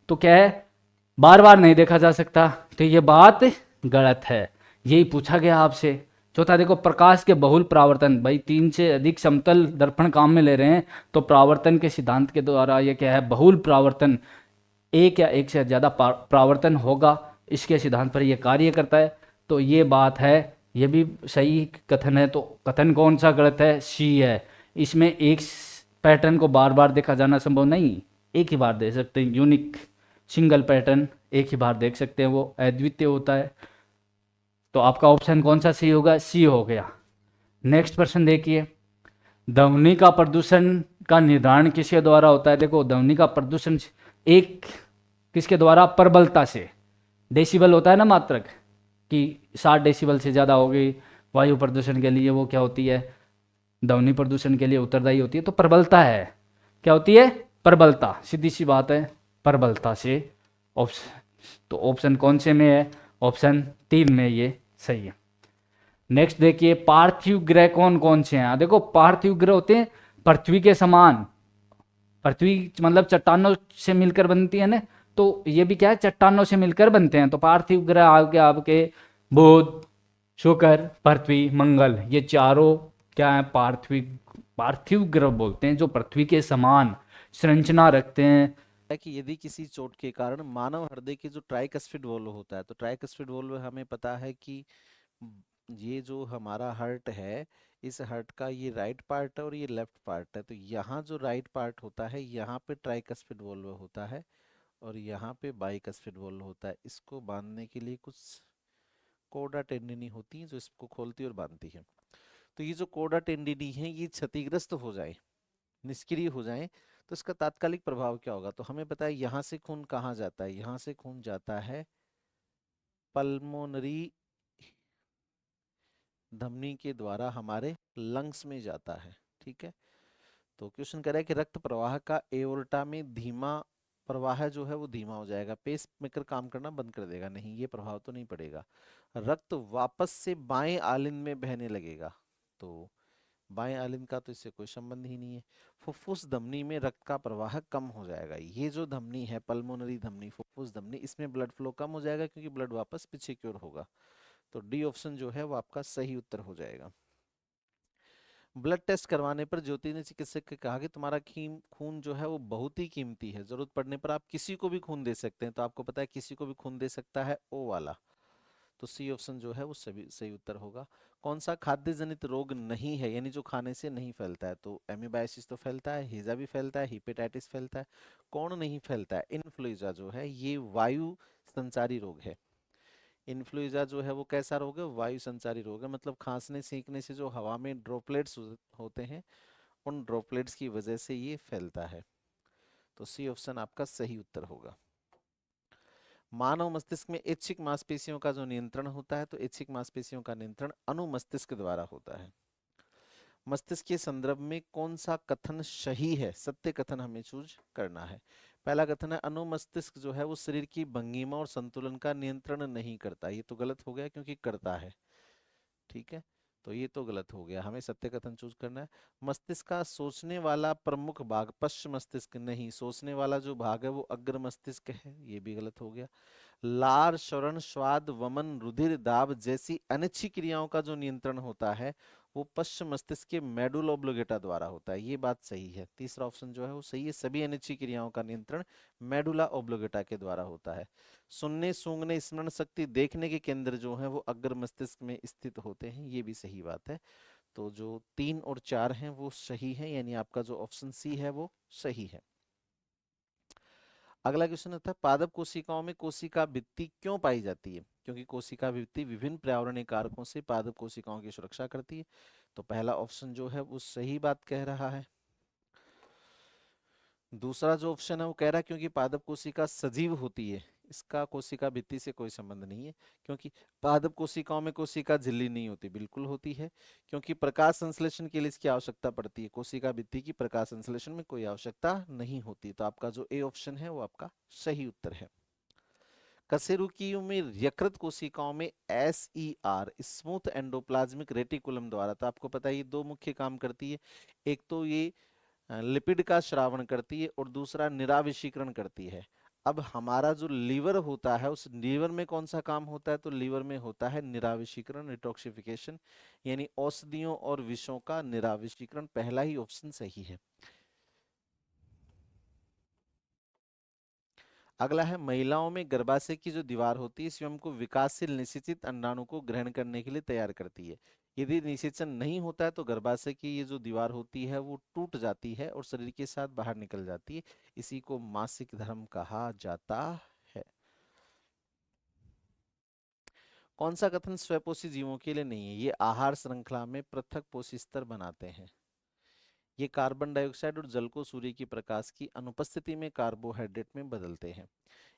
तो क्या है? बार बार नहीं देखा जा सकता, तो ये बात गलत है, यही पूछा गया आपसे। चौथा देखो, प्रकाश के बहुल प्रावर्तन, भाई 3 से अधिक समतल दर्पण काम में ले रहे हैं, तो प्रावर्तन के सिद्धांत के द्वारा ये क्या है? बहुल प्रावर्तन, एक या एक से ज़्यादा प्रावर्तन होगा, इसके सिद्धांत पर यह कार्य करता है। तो ये बात है, ये भी सही कथन है। तो कथन कौन सा गलत है? सी है। इसमें एक पैटर्न को बार बार देखा जाना संभव नहीं, एक ही बार देख सकते हैं, यूनिक सिंगल पैटर्न एक ही बार देख सकते हैं, वो अद्वितीय होता है। तो आपका ऑप्शन कौन सा सी होगा? सी हो गया। नेक्स्ट प्रश्न देखिए, ध्वनि का प्रदूषण का निर्धारण किसके द्वारा होता है? देखो ध्वनि का प्रदूषण एक किसके द्वारा? प्रबलता से। डेसिबल होता है ना मात्रक, कि 60 डेसिबल से ज़्यादा हो गई वायु प्रदूषण के लिए, वो क्या होती है? ध्वनि प्रदूषण के लिए उत्तरदायी होती है। तो प्रबलता है, क्या होती है? प्रबलता, सीधी सी बात है, प्रबलता से। ऑप्शन, तो ऑप्शन कौन से में है? ऑप्शन 3 में ये सही है। नेक्स्ट देखिए, पार्थिव ग्रह कौन कौन से हैं? देखो पार्थिव ग्रह होते हैं पृथ्वी के समान, पृथ्वी मतलब चट्टानों से मिलकर बनती है ना, तो ये भी क्या है? चट्टानों से मिलकर बनते हैं। तो पार्थिव ग्रह आपके आपके बुध, शुक्र, पृथ्वी, मंगल, ये चारों क्या है? पार्थिव ग्रह बोलते हैं, जो पृथ्वी के समान संरचना रखते हैं। है कि यदि किसी चोट के कारण मानव हृदय के जो ट्राइकस्फिड वॉल्व होता है, तो ट्राइकस्फिड वॉल्व हमें पता है कि ये जो हमारा हार्ट है, इस हार्ट का ये राइट पार्ट है और ये लेफ्ट पार्ट है। तो यहाँ जो राइट पार्ट होता है, यहाँ पे ट्राइकस्फिड वॉल्व होता है और यहाँ पे बाइकस्फिड वॉल्व होता है। इसको बांधने के लिए कुछ कोडा टेंडिनी होती है जो इसको खोलती और बांधती है। तो ये जो कोडा टेंडिनी है, ये क्षतिग्रस्त हो जाए, निष्क्रिय हो जाए, तो इसका तात्कालिक प्रभाव क्या होगा? तो हमें पता है यहाँ से खून कहाँ जाता है, यहाँ से खून जाता है पल्मोनरी धमनी के द्वारा हमारे लंग्स में जाता है, ठीक है। तो क्वेश्चन कह रहा है कि रक्त प्रवाह का एओर्टा में धीमा प्रवाह जो है वो धीमा हो जाएगा, पेस मेकर काम करना बंद कर देगा। नहीं, ये प्रभाव तो नहीं पड़ेगा। रक्त वापस से बाएं आलिंद में बहने लगेगा, तो बाएं आलिंद का तो इससे कोई संबंध ही नहीं है। फुफ्फुस धमनी में रक्त का प्रवाह कम हो जाएगा। ये जो धमनी है पल्मोनरी धमनी, फुफ्फुस धमनी, इसमें ब्लड फ्लो कम हो जाएगा क्योंकि ब्लड वापस पीछे की ओर होगा। तो डी ऑप्शन जो है वो आपका सही उत्तर हो जाएगा। ब्लड टेस्ट करवाने पर ज्योति ने चिकित्सक से कहा कि तुम्हारा खून जो है वो बहुत ही कीमती है, जरूरत पड़ने पर आप किसी को भी खून दे सकते हैं। तो आपको पता है किसी को भी खून दे सकता है, ओ वाला। तो सी ऑप्शन जो है वो सही उत्तर होगा। कौन सा खाद्य जनित रोग नहीं है, यानी जो खाने से नहीं फैलता है? तो एमीबाइसिस तो फैलता है, हीजा भी फैलता है, हिपेटाइटिस फैलता है। कौन नहीं फैलता है? इन्फ्लुएंजा जो है ये वायु संचारी रोग है। इन्फ्लुएंजा जो है वो कैसा रोग है? वायु संचारी रोग है, मतलब खांसने सींकने से जो हवा में ड्रॉपलेट्स होते हैं, उन ड्रॉपलेट्स की वजह से ये फैलता है। तो सी ऑप्शन आपका सही उत्तर होगा। मानव मस्तिष्क में ऐच्छिक मांसपेशियों का जो नियंत्रण होता है, तो ऐच्छिक मांसपेशियों का नियंत्रण अनुमस्तिष्क द्वारा होता है। मस्तिष्क के संदर्भ में कौन सा कथन सही है, सत्य कथन हमें चूज करना है। पहला कथन है अनुमस्तिष्क जो है वो शरीर की भंगिमा और संतुलन का नियंत्रण नहीं करता। ये तो गलत हो गया क्योंकि करता है, ठीक है, तो ये तो गलत हो गया, हमें सत्य कथन चूज करना है। मस्तिष्क का सोचने वाला प्रमुख भाग पश्च मस्तिष्क नहीं, सोचने वाला जो भाग है वो अग्र मस्तिष्क है, ये भी गलत हो गया। लार श्रवण स्वाद वमन रुधिर दाब जैसी अनिच्छी क्रियाओं का जो नियंत्रण होता है वो पश्चिम मस्तिष्क के मेडुला ऑब्लिगेटा द्वारा होता है, ये बात सही है। तीसरा ऑप्शन जो है वो सही है, सभी अनिच्छी क्रियाओं का नियंत्रण मेडुला ऑब्लिगेटा के द्वारा होता है। सुनने सूंघने स्मरण शक्ति देखने के केंद्र जो है वो अग्र मस्तिष्क में स्थित होते हैं, ये भी सही बात है। तो जो 3 और 4 हैं वो सही है, यानी आपका जो ऑप्शन सी है वो सही है। अगला क्वेश्चन होता है पादप कोशिकाओं में कोशिका भित्ति क्यों पाई जाती है? क्योंकि कोशिका भित्ति विभिन्न पर्यावरणीय कारकों से पादप कोशिकाओं की सुरक्षा करती है। तो पहला ऑप्शन जो है वो सही बात कह रहा है। दूसरा जो ऑप्शन है वो कह रहा है क्योंकि पादप कोशिका सजीव होती है, इसका कोशिका भित्ति से कोई संबंध नहीं है। क्योंकि पादप कोशिकाओं में कोशिका झिल्ली नहीं होती, बिल्कुल होती है। क्योंकि प्रकाश संश्लेषण के लिए इसकी आवश्यकता पड़ती है, कोशिका भित्ति की प्रकाश संश्लेषण में कोई आवश्यकता नहीं होती। तो आपका जो ए ऑप्शन है वो आपका सही उत्तर है। कशेरुकियों में यकृत कोशिकाओं में SER स्मूथ एंडोप्लाज्मिक रेटिकुलम द्वारा, तो आपको पता है ये दो मुख्य काम करती है, एक तो ये लिपिड का श्रावण करती है और दूसरा निराविषीकरण करती है। अब हमारा जो लीवर होता है उस लीवर में कौन सा काम होता है? तो लीवर में होता है निराविषीकरण, डिटॉक्सिफिकेशन, यानी औषधियों और विषों का निराविषीकरण। पहला ही ऑप्शन सही है। अगला है महिलाओं में गर्भाशय की जो दीवार होती है स्वयं को विकासशील निषेचित अंडाणु को ग्रहण करने के लिए तैयार करती है। यदि निषेचन नहीं होता है तो गर्भाशय की ये जो दीवार होती है वो टूट जाती है और शरीर के साथ बाहर निकल जाती है, इसी को मासिक धर्म कहा जाता है। कौन सा कथन स्वपोषी जीवों के लिए नहीं है? ये आहार श्रृंखला में पृथक पोषी स्तर बनाते हैं, ये कार्बन डाइऑक्साइड और जल को सूर्य की प्रकाश की अनुपस्थिति में कार्बोहाइड्रेट में बदलते हैं,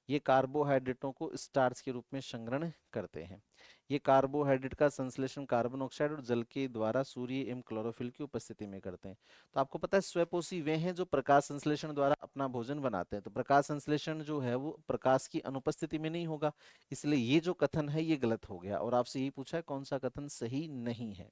ये कार्बोहाइड्रेटों को स्टार्च के रूप में संग्रहण करते हैं, ये कार्बोहाइड्रेट का संश्लेषण कार्बन ऑक्साइड और जल के द्वारा सूर्य एवं क्लोरोफिल की उपस्थिति में करते हैं। तो आपको पता है स्वपोषी वे हैं जो प्रकाश संश्लेषण द्वारा अपना भोजन बनाते हैं, तो प्रकाश संश्लेषण जो है वो प्रकाश की अनुपस्थिति में नहीं होगा, इसलिए ये जो कथन है ये गलत हो गया। और आपसे यही पूछा है कौन सा कथन सही नहीं है।